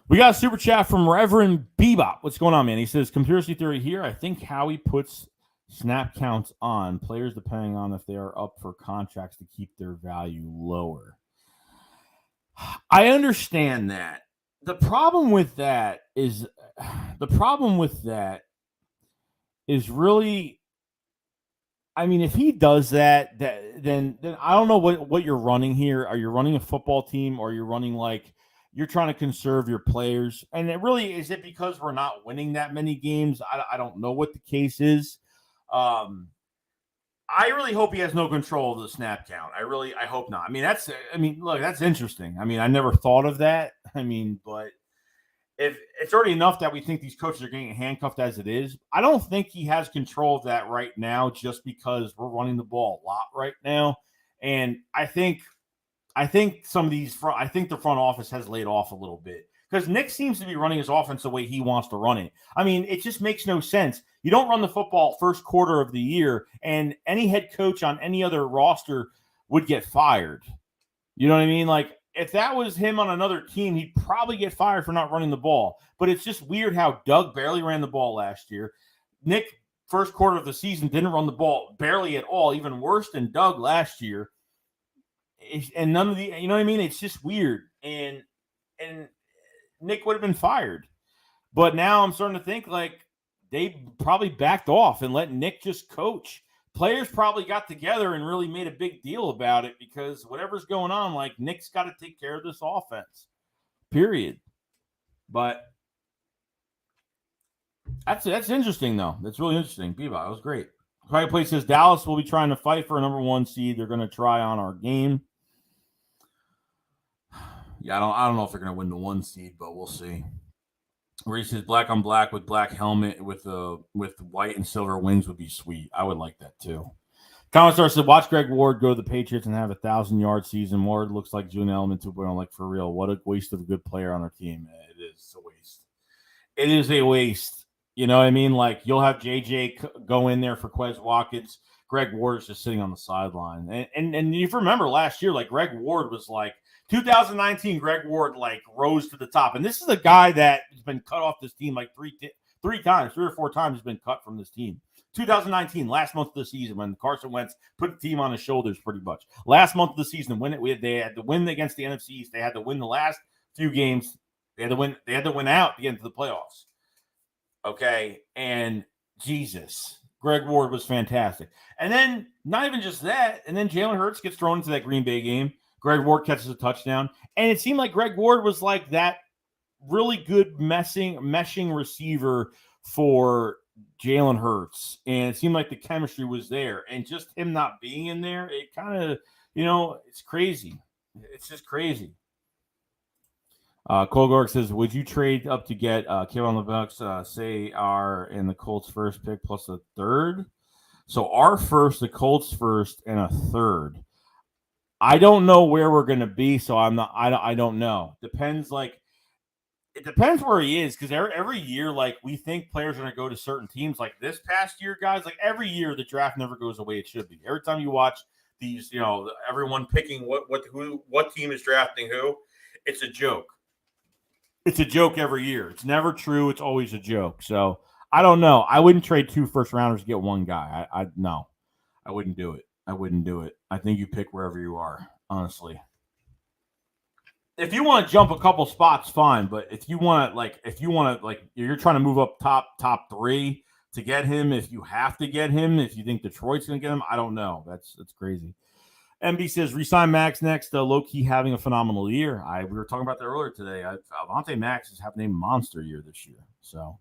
We got a super chat from Reverend Bebop. What's going on, man? He says, conspiracy theory here. I think Howie puts snap counts on players depending on if they are up for contracts to keep their value lower. I understand that. The problem with that is really, I mean, if he does that, then I don't know what you're running here. Are you running a football team, or you're running like you're trying to conserve your players? And it really is it because we're not winning that many games? I don't know what the case is. I really hope he has no control of the snap count. I hope not. Look, that's interesting. I mean, I never thought of that. I mean, but if it's already enough that we think these coaches are getting handcuffed as it is, I don't think he has control of that right now, just because we're running the ball a lot right now. And I think some of these I think the front office has laid off a little bit, because Nick seems to be running his offense the way he wants to run it. I mean, it just makes no sense. You don't run the football first quarter of the year, and any head coach on any other roster would get fired. You know what I mean? Like, if that was him on another team, he'd probably get fired for not running the ball. But it's just weird how Doug barely ran the ball last year. Nick, first quarter of the season, didn't run the ball barely at all, even worse than Doug last year. And none of the, you know what I mean? It's just weird. And Nick would have been fired. But now I'm starting to think like they probably backed off and let Nick just coach. Players probably got together and really made a big deal about it, because whatever's going on, like, Nick's got to take care of this offense, period. But That's interesting though. That's really interesting. Bebop, that was great. Quiet Place says Dallas will be trying to fight for a number 1 seed. They're going to try on our game. Yeah, I don't know if they're going to win the 1 seed, but we'll see. Where he says black on black with black helmet with white and silver wings would be sweet. I would like that too. Comment Star said, watch Greg Ward go to the Patriots and have 1,000-yard season. Ward looks like June Element 2.0, like for real. What a waste of a good player on our team. It is a waste. It is a waste. You know what I mean? Like, you'll have JJ go in there for Quez Watkins. Greg Ward is just sitting on the sideline. And you remember last year, like, Greg Ward was like, 2019, Greg Ward, like, rose to the top. And this is a guy that has been cut off this team like three or four times has been cut from this team. 2019, last month of the season, when Carson Wentz put the team on his shoulders pretty much. Last month of the season, they had to win against the NFC East. They had to win the last few games. They had to win out to get into the playoffs. Okay, and Jesus, Greg Ward was fantastic. And then not even just that, and then Jalen Hurts gets thrown into that Green Bay game. Greg Ward catches a touchdown, and it seemed like Greg Ward was like that really good meshing receiver for Jalen Hurts, and it seemed like the chemistry was there. And just him not being in there, it kind of, it's crazy. It's just crazy. Colgork says, would you trade up to get Kevin the Bucks, say our and the Colts first pick plus a third? So our first, the Colts first, and a third. I don't know where we're going to be, so I don't know. It depends where he is, because every year, like, we think players are going to go to certain teams. Like this past year, guys, like every year the draft never goes the way it should be. Every time you watch these, everyone picking what team is drafting who, it's a joke. It's a joke every year. It's never true. It's always a joke. So I don't know. I wouldn't trade 2 first rounders to get one guy. No, I wouldn't do it. I think you pick wherever you are, honestly. If you want to jump a couple spots, fine. But if you want to, you're trying to move up top 3 to get him. If you have to get him, if you think Detroit's going to get him, I don't know. That's crazy. MB says, resign Max next. Low-key having a phenomenal year. We were talking about that earlier today. Devante Max is having a monster year this year. So,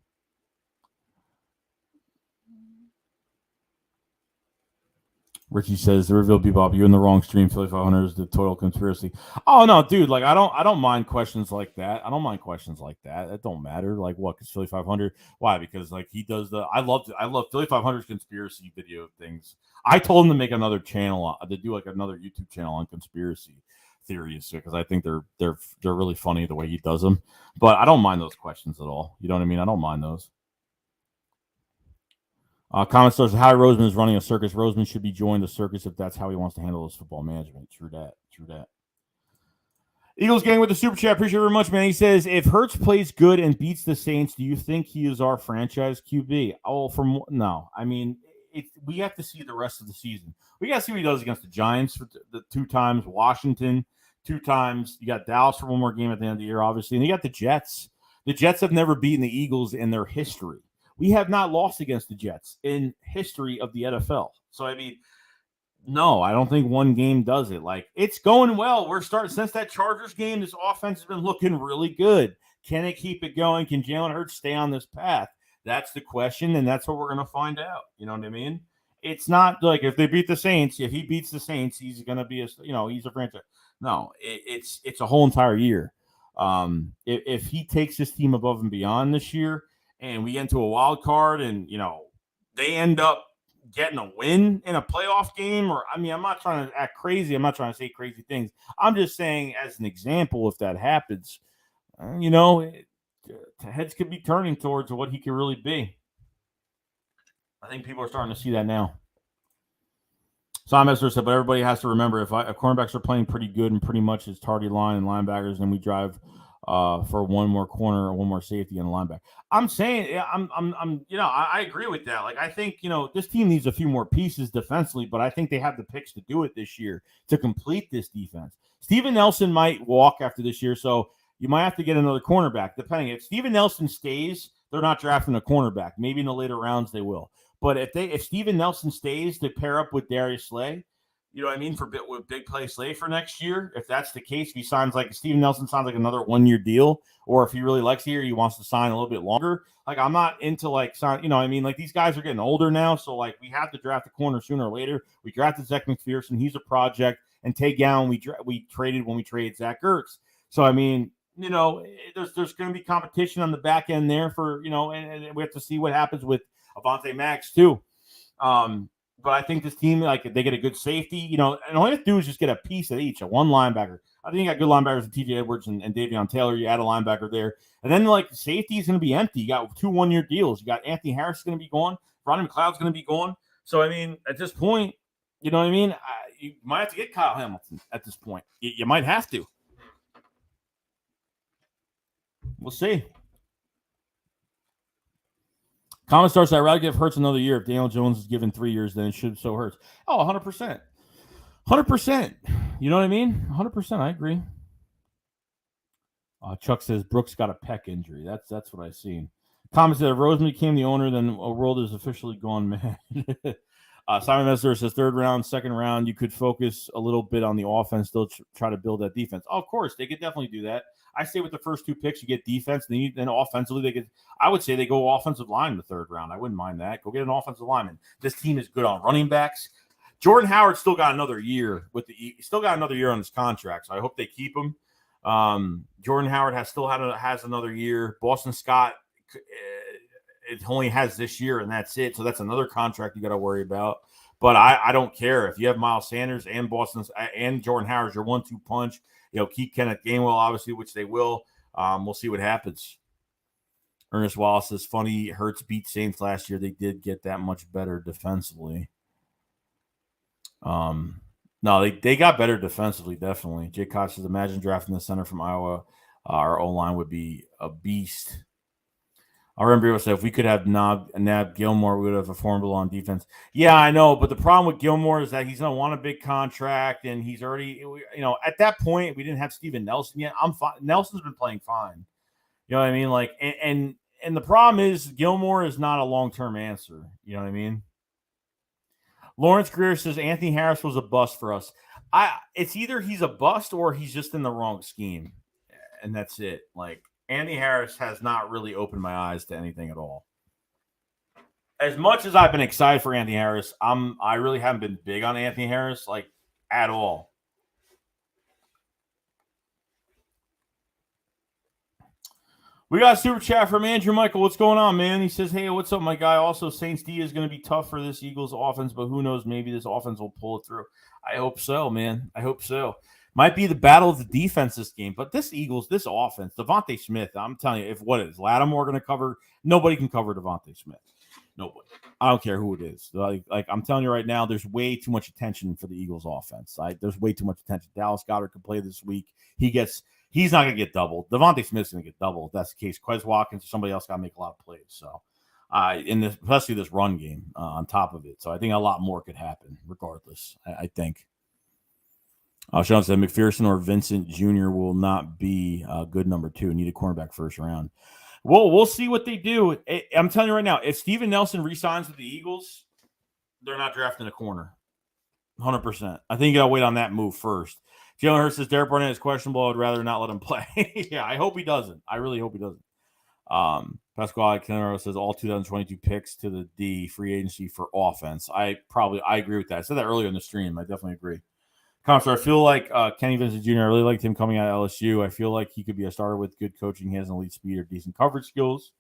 Ricky says, the reveal Bebop, you're in the wrong stream. Philly 500 is the total conspiracy. Oh, no, dude. Like, I don't mind questions like that. That don't matter. Like, what? Because Philly 500? Why? Because, like, he does I love Philly 500's conspiracy video things. I told him to make another channel, to do like another YouTube channel on conspiracy theories, because I think they're really funny the way he does them. But I don't mind those questions at all. You know what I mean? I don't mind those. Comment stars, Howie Roseman is running a circus. Roseman should be joining the circus if that's how he wants to handle his football management. True that. Eagles gang with the super chat. Appreciate it very much, man. He says, if Hurts plays good and beats the Saints, do you think he is our franchise QB? Oh, no. I mean, we have to see the rest of the season. We got to see what he does against the Giants for the 2 times, Washington 2 times. You got Dallas for 1 more game at the end of the year, obviously. And you got the Jets. The Jets have never beaten the Eagles in their history. We have not lost against the Jets in history of the NFL. So, I mean, no, I don't think 1 game does it. Like, it's going well. We're starting since that Chargers game. This offense has been looking really good. Can it keep it going? Can Jalen Hurts stay on this path? That's the question, and that's what we're going to find out. You know what I mean? It's not like if they beat the Saints, if he beats the Saints, he's going to be he's a franchise. No, it's a whole entire year. If he takes his team above and beyond this year, and we get into a wild card, and they end up getting a win in a playoff game, or I'm not trying to act crazy. I'm not trying to say crazy things. I'm just saying, as an example, if that happens, heads could be turning towards what he can really be. I think people are starting to see that now. Sam Esther said, but everybody has to remember, if cornerbacks are playing pretty good and pretty much it's tardy line and linebackers, then we drive for 1 more corner or 1 more safety and linebacker. I'm saying, I agree with that. Like, I think, this team needs a few more pieces defensively, but I think they have the picks to do it this year to complete this defense. Steven Nelson might walk after this year, so you might have to get another cornerback, depending. If Steven Nelson stays, they're not drafting a cornerback. Maybe in the later rounds they will. But if Steven Nelson stays to pair up with Darius Slay, You know what I mean? With big play slate for next year. If that's the case, if he signs like Steven Nelson signs like another 1 year deal, or if he really likes here, he wants to sign a little bit longer. Like I'm not into like sign, you know what I mean? Like these guys are getting older now, so like we have to draft a corner sooner or later. We drafted Zach McPherson, he's a project, and Tay Gowan we traded when we traded Zach Ertz. So I mean, you know, there's going to be competition on the back end there for, you know, and we have to see what happens with Avante Max too. But I think this team, like, they get a good safety, you know, and all you have to do is just get a piece of each, one linebacker. I think you got good linebackers in TJ Edwards and Davion Taylor. You add a linebacker there. And then, like, safety is going to be empty. You got 2 1-year deals. You got Anthony Harris going to be gone. Ronnie McLeod's going to be gone. So, I mean, at this point, you know what I mean? You might have to get Kyle Hamilton at this point. You might have to. We'll see. Comment starts, I'd rather give Hurts another year. If Daniel Jones is given 3 years, then it should so Hurts. Oh, 100%. 100%. You know what I mean? 100%. I agree. Chuck says Brooks got a pec injury. That's what I've seen. Comment said if Roseman became the owner, then a world is officially gone mad. Simon Messer says 3rd round, 2nd round, you could focus a little bit on the offense, still try to build that defense. Oh, of course, they could definitely do that. I say with the first 2 picks, you get defense, then offensively, they get. I would say they go offensive line in the 3rd round. I wouldn't mind that. Go get an offensive lineman. This team is good on running backs. Jordan Howard still got another year on his contract, so I hope they keep him. Jordan Howard has another year. Boston Scott, it only has this year, and that's it. So that's another contract you got to worry about. But I don't care if you have Miles Sanders and Jordan Howard, your 1-2 punch. You know, keep Kenneth Gainwell, obviously, which they will. We'll see what happens. Ernest Wallace says, funny, Hurts beat Saints last year. They did get that much better defensively. No, they got better defensively, definitely. Jay Koch says, imagine drafting the center from Iowa. Our O-line would be a beast. I remember said if we could have Nab Gilmore, we would have a formidable on defense. Yeah, I know, but the problem with Gilmore is that he's going to want a big contract, and he's already, you know, at that point, we didn't have Steven Nelson yet. I'm fine. Nelson's been playing fine. You know what I mean? Like, and the problem is Gilmore is not a long-term answer. You know what I mean? Lawrence Greer says Anthony Harris was a bust for us. It's either he's a bust or he's just in the wrong scheme, and that's it. Like, Andy Harris has not really opened my eyes to anything at all. As much as I've been excited for Anthony Harris, I really haven't been big on Anthony Harris, like, at all. We got a super chat from Andrew Michael. What's going on, man? He says, hey, what's up, my guy? Also, Saints D is going to be tough for this Eagles offense, but who knows? Maybe this offense will pull it through. I hope so, man. I hope so. Might be the battle of the defense this game, but this offense, Devante Smith, I'm telling you, Lattimore going to cover? Nobody can cover Devante Smith. Nobody. I don't care who it is. Like I'm telling you right now, there's way too much attention for the Eagles offense. There's way too much attention. Dallas Goddard could play this week. He's not going to get doubled. Devante Smith's going to get doubled. If that's the case. Quez Watkins or somebody else got to make a lot of plays. So, especially this run game on top of it. So I think a lot more could happen regardless, I think. Sean said McPherson or Vincent Jr. will not be a good number 2. Need a cornerback 1st round. Well, we'll see what they do. I'm telling you right now, if Steven Nelson re-signs with the Eagles, they're not drafting a corner. 100%. I think you got to wait on that move first. Jalen Hurts says Derek Barnett is questionable. I'd rather not let him play. Yeah, I hope he doesn't. I really hope he doesn't. Pasquale Canaro says all 2022 picks to the D free agency for offense. I agree with that. I said that earlier in the stream. I definitely agree. Counselor, I feel like Kenny Vincent Jr., I really liked him coming out of LSU. I feel like he could be a starter with good coaching. He has an elite speed or decent coverage skills.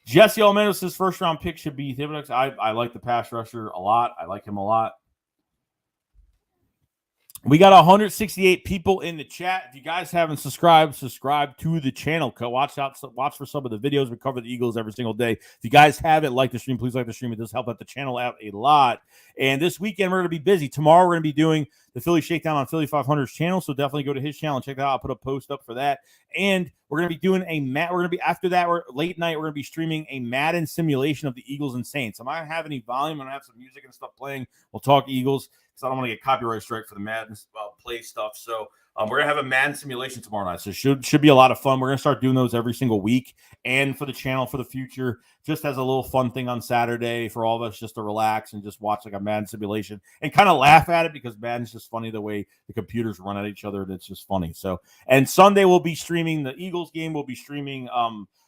Jesse Almeida says first-round pick should be Thibodeau. I like the pass rusher a lot. I like him a lot. We got 168 people in the chat. If you guys haven't subscribe to the channel. Watch for some of the videos. We cover the Eagles every single day. If you guys haven't liked the stream, please like the stream. It does help out the channel out a lot. And this weekend, we're going to be busy. Tomorrow, we're going to be doing the Philly Shakedown on Philly 500's channel. So definitely go to his channel and check that out. I'll put a post up for that. And we're going to be doing after that, late night, we're going to be streaming a Madden simulation of the Eagles and Saints. I might have any volume. I'm going to have some music and stuff playing. We'll talk Eagles. I don't want to get copyright strike for the Madden play stuff. So We're gonna have a Madden simulation tomorrow night, so should be a lot of fun. We're gonna start doing those every single week, and for the channel for the future, just as a little fun thing on Saturday for all of us, just to relax and just watch like a Madden simulation and kind of laugh at it, because Madden's just funny the way the computers run at each other, and it's just funny. So, and Sunday we'll be streaming the Eagles game. We'll be streaming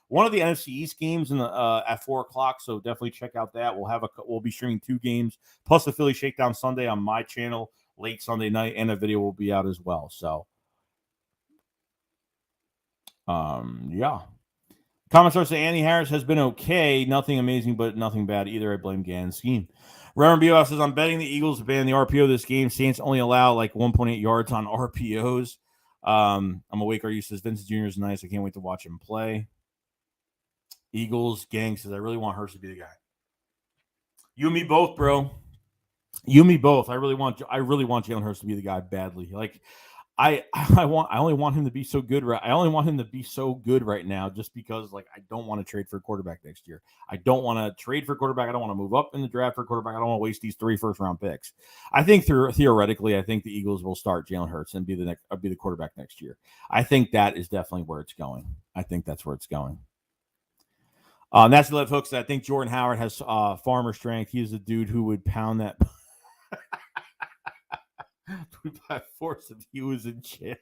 one of the NFC East games in the at 4:00. So definitely check out that. We'll be streaming 2 games plus the Philly Shakedown Sunday on my channel late Sunday night, and a video will be out as well. So, yeah. Comments are saying Andy Harris has been okay. Nothing amazing, but nothing bad either. I blame Gannon's scheme. Reverend BOS says, I'm betting the Eagles to ban the RPO this game. Saints only allow like 1.8 yards on RPOs. I'm awake. Are you says Vincent Jr. is nice. I can't wait to watch him play. Eagles gang says, I really want Hurst to be the guy. You and me both, bro. You and me both. I really want Jalen Hurts to be the guy badly. Like, I only want him to be so good. I only want him to be so good right now, just because like I don't want to trade for a quarterback next year. I don't want to trade for a quarterback. I don't want to move up in the draft for a quarterback. I don't want to waste these 3 first-round picks. I think theoretically, I think the Eagles will start Jalen Hurts and be the quarterback next year. I think that is definitely where it's going. I think that's where it's going. That's the left hooks. I think Jordan Howard has farmer strength. He's a dude who would pound that by force if he was in jail.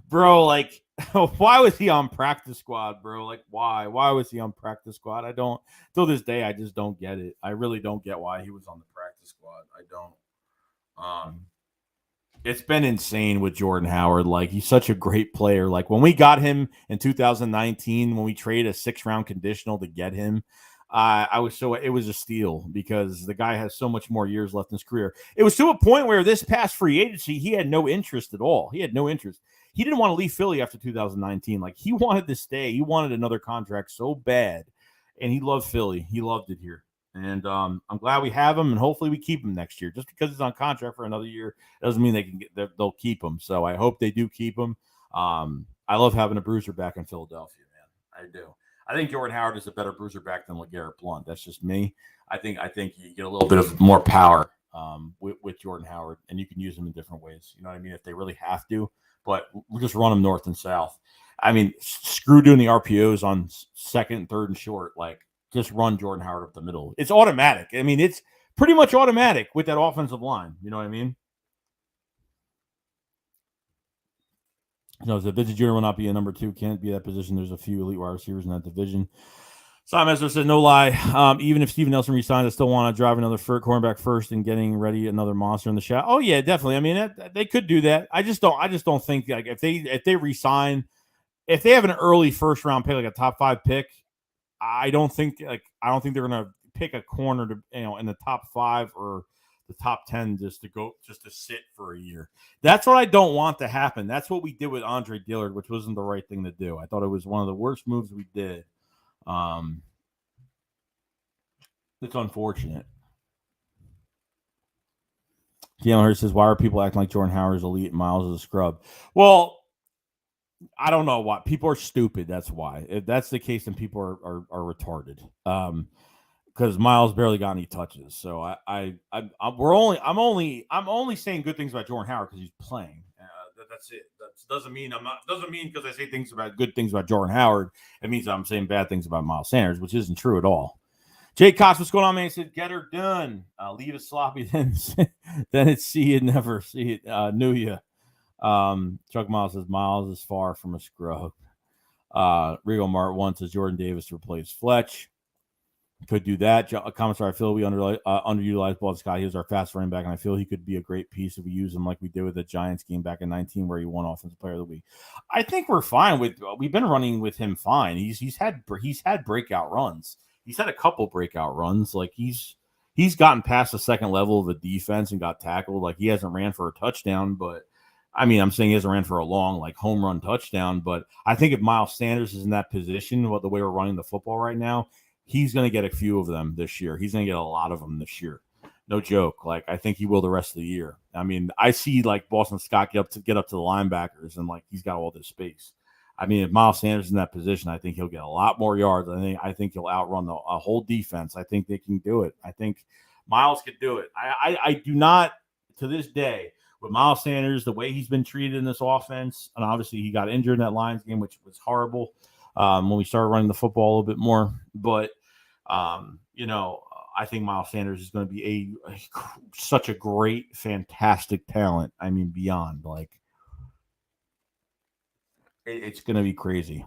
Bro, like, why was he on practice squad, bro? Like, why? Why was he on practice squad? I don't, till this day, I just don't get it. I really don't get why he was on the practice squad. I don't. It's been insane with Jordan Howard. Like, he's such a great player. Like, when we got him in 2019, when we traded a 6-round conditional to get him, it was a steal, because the guy has so much more years left in his career. It was to a point where this past free agency, he had no interest at all. He had no interest. He didn't want to leave Philly after 2019. Like, he wanted to stay. He wanted another contract so bad, and he loved Philly. He loved it here. And I'm glad we have him, and hopefully we keep him next year. Just because he's on contract for another year doesn't mean they'll keep him. So I hope they do keep him. I love having a bruiser back in Philadelphia, man. I do. I think Jordan Howard is a better bruiser back than LeGarrette Blount. That's just me. I think you get a little bit of more power with Jordan Howard, and you can use him in different ways. You know what I mean? If they really have to, but we'll just run him north and south. I mean, screw doing the RPOs on 2nd, 3rd, and short. Like, just run Jordan Howard up the middle. It's automatic. I mean, it's pretty much automatic with that offensive line. You know what I mean? No, the Vincent Jr. will not be a number 2. Can't be that position. There's a few elite wide receivers in that division. Simon Ezra said, no lie. Even if Steven Nelson resigns, I still want to drive another cornerback first and getting ready another monster in the shot. Oh yeah, definitely. I mean, they could do that. I just don't think, like, if they resign, if they have an early 1st-round pick, like a top 5 pick, I don't think they're gonna pick a corner to, in the top 5 or the top 10 just to sit for a year. That's what I don't want to happen. That's what we did with Andre Dillard, which wasn't the right thing to do. I thought it was one of the worst moves we did. It's unfortunate. Jalen Hurts says, why are people acting like Jordan Howard is elite, Miles is a scrub? Well, I don't know why. People are stupid. That's why. If that's the case, then people are retarded. Because Miles barely got any touches. So I'm only saying good things about Jordan Howard because he's playing. That's it. That doesn't mean because I say good things about Jordan Howard, it means I'm saying bad things about Miles Sanders, which isn't true at all. Jay Cox, what's going on, man? He said, get her done. Leave it sloppy, then it's see it, never see it. Knew ya. Chuck Miles says Miles is far from a scrub. Regal Mart 1 says Jordan Davis to replace Fletch. Could do that. Commissar, I feel we underutilized Bald Scott. He was our fast running back, and I feel he could be a great piece if we use him like we did with the Giants game back in 19, where he won Offensive Player of the Week. I think we're fine with. We've been running with him fine. He's had breakout runs. He's had a couple breakout runs. Like he's gotten past the second level of the defense and got tackled. Like he hasn't ran for a touchdown, but I mean, I'm saying he hasn't ran for a long like home run touchdown. But I think if Miles Sanders is in that position, the way we're running the football right now, he's going to get a few of them this year. He's going to get a lot of them this year. No joke. Like, I think he will the rest of the year. I mean, I see, like, Boston Scott get up to the linebackers, and, like, he's got all this space. I mean, if Miles Sanders is in that position, I think he'll get a lot more yards. I think he'll outrun a whole defense. I think they can do it. I think Miles could do it. I do not, to this day, with Miles Sanders, the way he's been treated in this offense, and obviously he got injured in that Lions game, which was horrible when we started running the football a little bit more. But, I think Miles Sanders is going to be such a great, fantastic talent. I mean, beyond. Like, it's going to be crazy.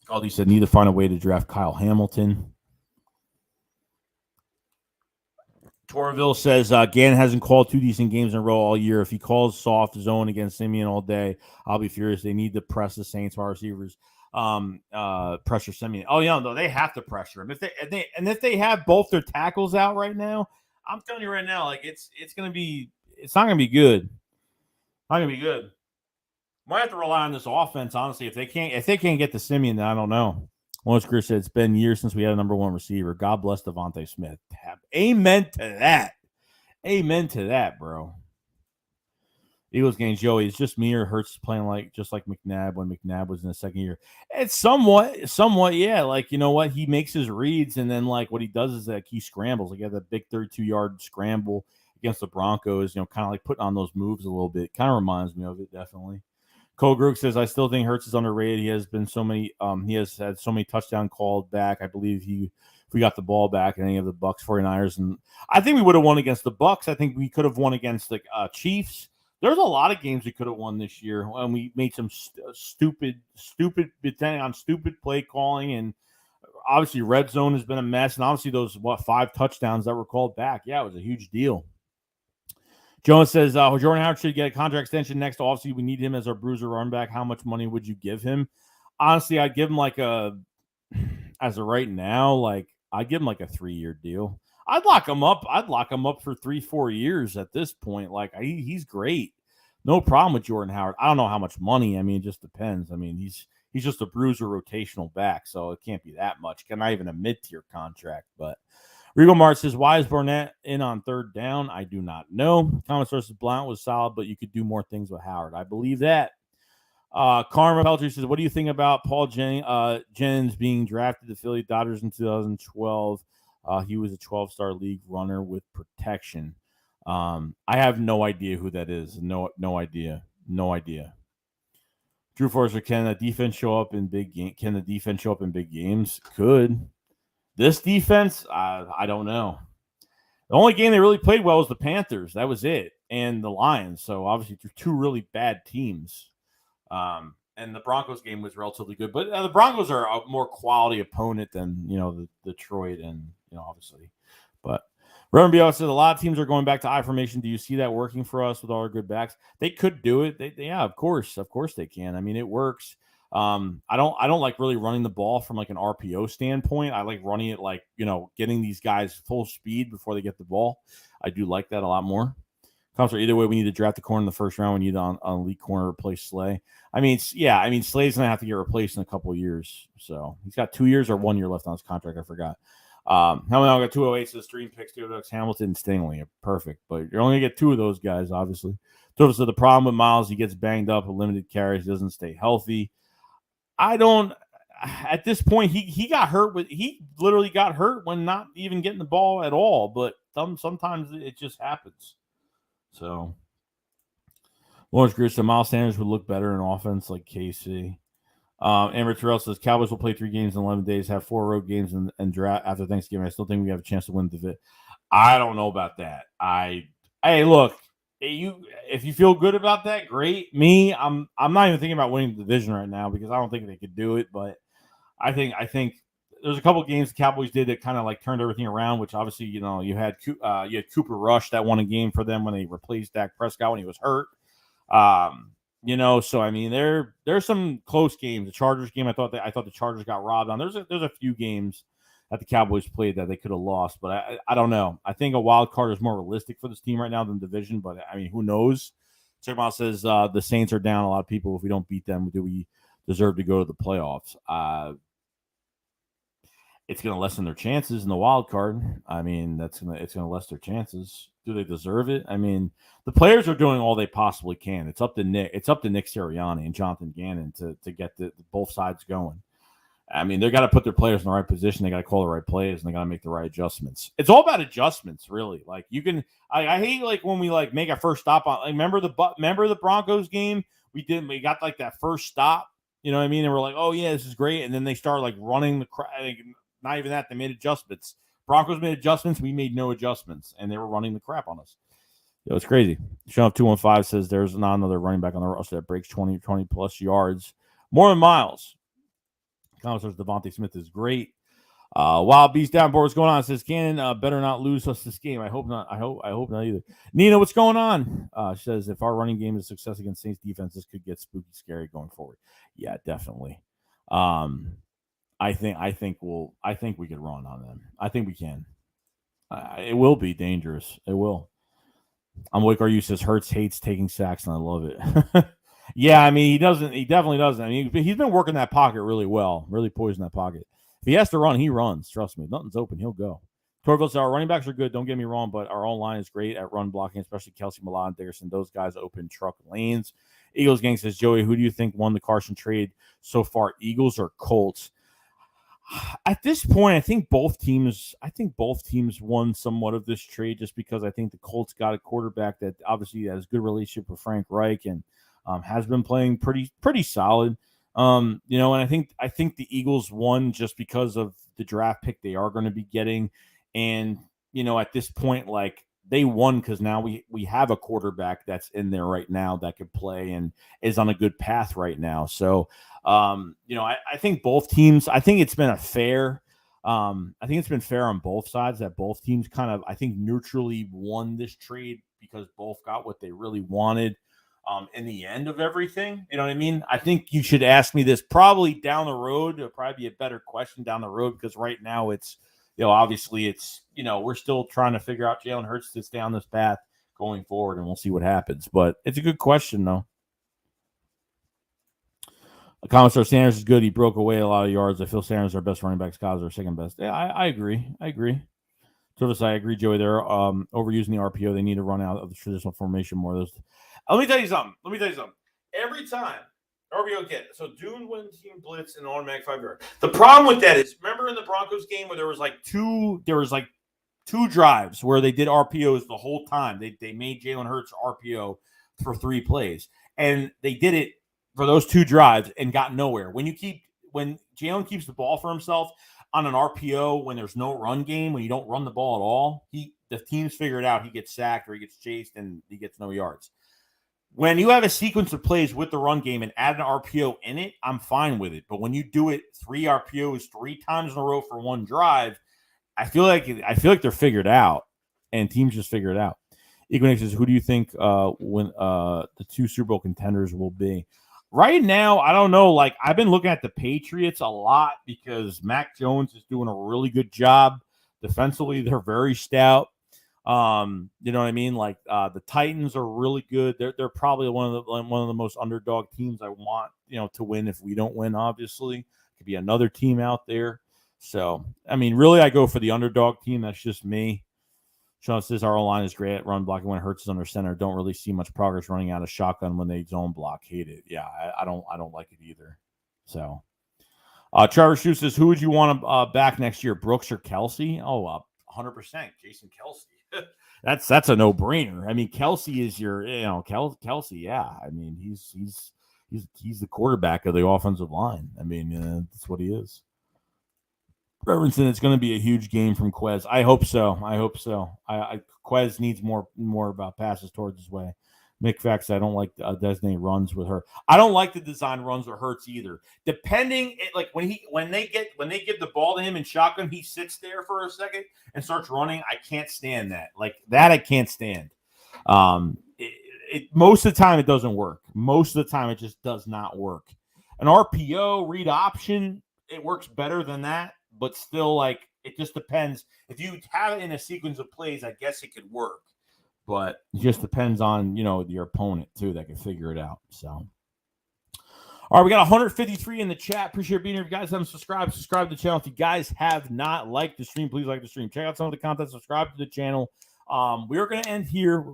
Aldi said, need to find a way to draft Kyle Hamilton. Torville says, Gannon hasn't called 2 decent games in a row all year. If he calls soft zone against Simeon all day, I'll be furious. They need to press the Saints wide receivers. Pressure Simeon. Oh, yeah, no, they have to pressure him. If they have both their tackles out right now, I'm telling you right now, like it's not gonna be good. Not gonna be good. Might have to rely on this offense, honestly. If they can't get to Simeon, then I don't know. Lawrence Greer said it's been years since we had a number 1 receiver. God bless Devante Smith. Amen to that. Amen to that, bro. Eagles game, Joey. It's just me or Hurts playing just like McNabb when McNabb was in the second year. It's somewhat, yeah. Like, you know what? He makes his reads, and then like what he does is that he scrambles. Like, he had that big 32-yard scramble against the Broncos. Kind of like putting on those moves a little bit. Kind of reminds me of it, definitely. Cole Grook says, I still think Hurts is underrated. He has been he has had so many touchdowns called back. I believe if we got the ball back in any of the Bucs 49ers, and I think we would have won against the Bucs. I think we could have won against the Chiefs. There's a lot of games we could have won this year, and we made some stupid play calling, and obviously red zone has been a mess, and obviously those 5 touchdowns that were called back. Yeah, it was a huge deal. Jones says, Jordan Howard should get a contract extension next offseason. We need him as our bruiser run back. How much money would you give him? Honestly, I'd give him as of right now, I'd give him a 3-year deal. I'd lock him up. I'd lock him up for 3-4 years at this point. He's great. No problem with Jordan Howard. I don't know how much money. I mean, it just depends. I mean, he's just a bruiser rotational back, so it can't be that much. Not even a mid-tier contract, but Regal Mart says, why is Burnett in on 3rd down? I do not know. Thomas versus Blount was solid, but you could do more things with Howard. I believe that. Karma Peltry says, what do you think about Paul Jennings being drafted to Philly Dodgers in 2012? He was a 12-star league runner with protection. I have no idea who that is. No idea. Drew Forrester, can the defense show up in big games? Could. This defense, I don't know. The only game they really played well was the Panthers. That was it. And the Lions. So, obviously, 2 really bad teams. And the Broncos game was relatively good. But the Broncos are a more quality opponent than, the Detroit and, obviously. But Reverend Biel says a lot of teams are going back to I formation. Do you see that working for us with all our good backs? They could do it. Yeah, of course. Of course they can. I mean, it works. I don't like really running the ball from an RPO standpoint. I like running it getting these guys full speed before they get the ball. I do like that a lot more. Counselor, either way, we need to draft the corner in the 1st round. We need on elite corner replace Slay. Slay's gonna have to get replaced in a couple of years. So he's got 2 years or 1 year left on his contract. I forgot. How many? I got 208 says stream picks, Hamilton and Stingley. Perfect, but you're only gonna get 2 of those guys, obviously. So the problem with Miles, he gets banged up with limited carries, doesn't stay healthy. At this point, he got hurt he literally got hurt when not even getting the ball at all, but sometimes it just happens. So Lawrence Greer said Miles Sanders would look better in offense like KC. Amber Terrell says Cowboys will play 3 games in 11 days, have 4 road games and draft after Thanksgiving. I still think we have a chance to win the division. I don't know about that. Look, if you feel good about that, great. Me, I'm not even thinking about winning the division right now because I don't think they could do it. But I think there's a couple of games the Cowboys did that kind of turned everything around. Which obviously you had Cooper Rush that won a game for them when they replaced Dak Prescott when he was hurt. So I mean there's some close games. The Chargers game, I thought the Chargers got robbed on. There's a few games that the Cowboys played that they could have lost, but I don't know. I think a wild card is more realistic for this team right now than division, but I mean, who knows? Checkmouth says the Saints are down a lot of people. If we don't beat them, do we deserve to go to the playoffs? It's going to lessen their chances in the wild card. I mean, it's going to lessen their chances. Do they deserve it? I mean, the players are doing all they possibly can. It's up to Nick Sirianni and Jonathan Gannon to get both sides going. I mean, they got to put their players in the right position. They got to call the right plays, and they got to make the right adjustments. It's all about adjustments, really. Like you can, I hate like when we like make a first stop on. Like, remember the Broncos game? We got like that first stop. You know what I mean? And we're like, oh yeah, this is great. And then they start like running the crap. Not even that. They made adjustments. Broncos made adjustments. We made no adjustments, and they were running the crap on us. It was crazy. Sean 215 says there's not another running back on the roster that breaks 20 plus yards more than Miles. Comments Devante Smith is great. Wild Beast Downboard, what's going on? It says Cannon better not lose us this game. I hope not. I hope not either. Nina, what's going on? She says if our running game is a success against Saints defense, this could get spooky scary going forward. Yeah, definitely. I think we could run on them. I think we can. It will be dangerous. It will. I'm like, you says Hurts hates taking sacks, and I love it. Yeah, I mean, he doesn't. He definitely doesn't. I mean, he's been working that pocket really well, really poising that pocket. If he has to run, he runs. Trust me. Nothing's open. He'll go. Torville says, our running backs are good. Don't get me wrong, but our own line is great at run blocking, especially Kelsey, Milan, Dickerson. Those guys open truck lanes. Eagles gang says, Joey, who do you think won the Carson trade so far, Eagles or Colts? At this point, I think both teams won somewhat of this trade just because I think the Colts got a quarterback that obviously has a good relationship with Frank Reich and has been playing pretty solid. And I think the Eagles won just because of the draft pick they are going to be getting. And, at this point, like they won because now we have a quarterback that's in there right now that could play and is on a good path right now. So, I think both teams, I think it's been fair on both sides that both teams kind of, I think, neutrally won this trade because both got what they really wanted. In the end of everything, you know what I mean? I think you should ask me this probably down the road. It'll probably be a better question down the road because right now it's, obviously it's, we're still trying to figure out Jalen Hurts to stay on this path going forward, and we'll see what happens. But it's a good question, though. Commissar Sanders is good. He broke away a lot of yards. I feel Sanders is our best running back. Scott is our second best. Yeah, I agree. Travis, I agree, Joey. They're overusing the RPO. They need to run out of the traditional formation more. Let me tell you something. Every time RPO get so Dune wins team blitz and automatic 5-yard. The problem with that is, remember in the Broncos game where there was two drives where they did RPOs the whole time. They made Jalen Hurts RPO for 3 plays, and they did it for those 2 drives and got nowhere. When Jalen keeps the ball for himself on an RPO, when there's no run game, when you don't run the ball at all, the teams figure it out. He gets sacked or he gets chased and he gets no yards. When you have a sequence of plays with the run game and add an RPO in it, I'm fine with it. But when you do it 3 RPOs 3 times in a row for 1 drive, I feel like they're figured out, and teams just figure it out. Equinix says, who do you think when the 2 Super Bowl contenders will be? Right now, I don't know. Like, I've been looking at the Patriots a lot because Mac Jones is doing a really good job. Defensively, they're very stout. You know what I mean? Like, the Titans are really good. They're probably one of the most underdog teams I want, to win if we don't win, obviously. Could be another team out there. So, I mean, really, I go for the underdog team. That's just me. Sean says our line is great at run blocking when Hurts is under center. Don't really see much progress running out of shotgun when they zone block. Hate it. Yeah, I don't like it either. So, Trevor Shue says, who would you want back next year, Brooks or Kelsey? Oh, 100%, Jason Kelsey. That's a no brainer. I mean, Kelsey is your, Kelsey. Yeah, I mean, he's the quarterback of the offensive line. I mean, that's what he is. Reverendson, it's going to be a huge game from Quez. I hope so. Quez needs more about passes towards his way. Mick Facts, I don't like designated runs with her. I don't like the design runs with Hurts either. Depending, when they give the ball to him in shotgun, he sits there for a second and starts running. I can't stand that. Like that, I can't stand. Most of the time, it doesn't work. Most of the time, it just does not work. An RPO read option, it works better than that. But still, like, it just depends. If you have it in a sequence of plays, I guess it could work. But it just depends on, your opponent, too, that can figure it out. So, all right, we got 153 in the chat. Appreciate being here. If you guys haven't subscribed to the channel. If you guys have not liked the stream, please like the stream. Check out some of the content. Subscribe to the channel. We are going to end here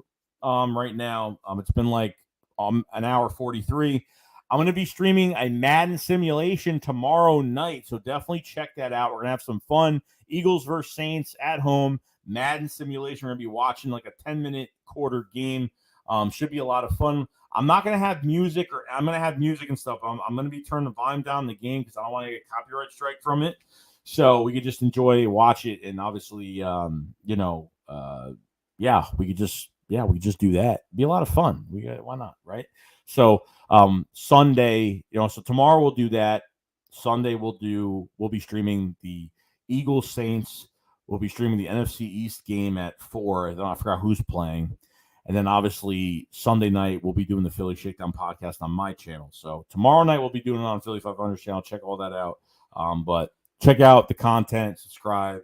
right now. It's been like an hour 43. I'm going to be streaming a Madden simulation tomorrow night, so definitely check that out. We're going to have some fun. Eagles versus Saints at home, Madden simulation. We're going to be watching like a 10-minute quarter game. Should be a lot of fun. I'm not going to have music, or I'm going to have music and stuff. I'm going to be turning the volume down in the game because I don't want to get a copyright strike from it. So we could just enjoy, watch it, and obviously, we could just do that. It'd be a lot of fun. Why not, right? So Sunday, so tomorrow we'll do that. Sunday we'll be streaming the Eagles Saints. We'll be streaming the NFC East game at 4. I forgot who's playing. And then obviously Sunday night we'll be doing the Philly Shakedown podcast on my channel. So tomorrow night we'll be doing it on Philly 500 channel. Check all that out. But check out the content, subscribe.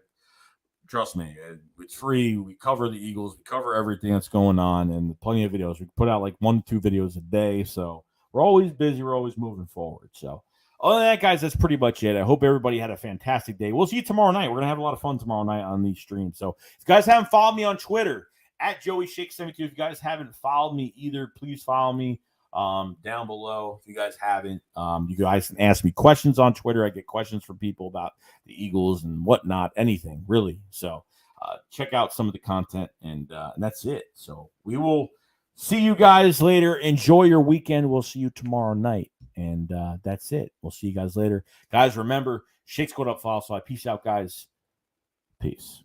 Trust me, it's free. We cover the Eagles. We cover everything that's going on, and plenty of videos. We put out like 1 to 2 videos a day, so we're always busy. We're always moving forward. So other than that, guys, that's pretty much it. I hope everybody had a fantastic day. We'll see you tomorrow night. We're going to have a lot of fun tomorrow night on these streams. So if you guys haven't followed me on Twitter, at JoeyShake72, if you guys haven't followed me either, please follow me down below. If you guys haven't, you guys can ask me questions on Twitter. I get questions from people about the Eagles and whatnot, anything really. So check out some of the content, and that's it. So we will see you guys later. Enjoy your weekend. We'll see you tomorrow night, and that's it. We'll see you guys later. Guys, remember, Shake's Code Up Follow. So I peace out, guys. Peace.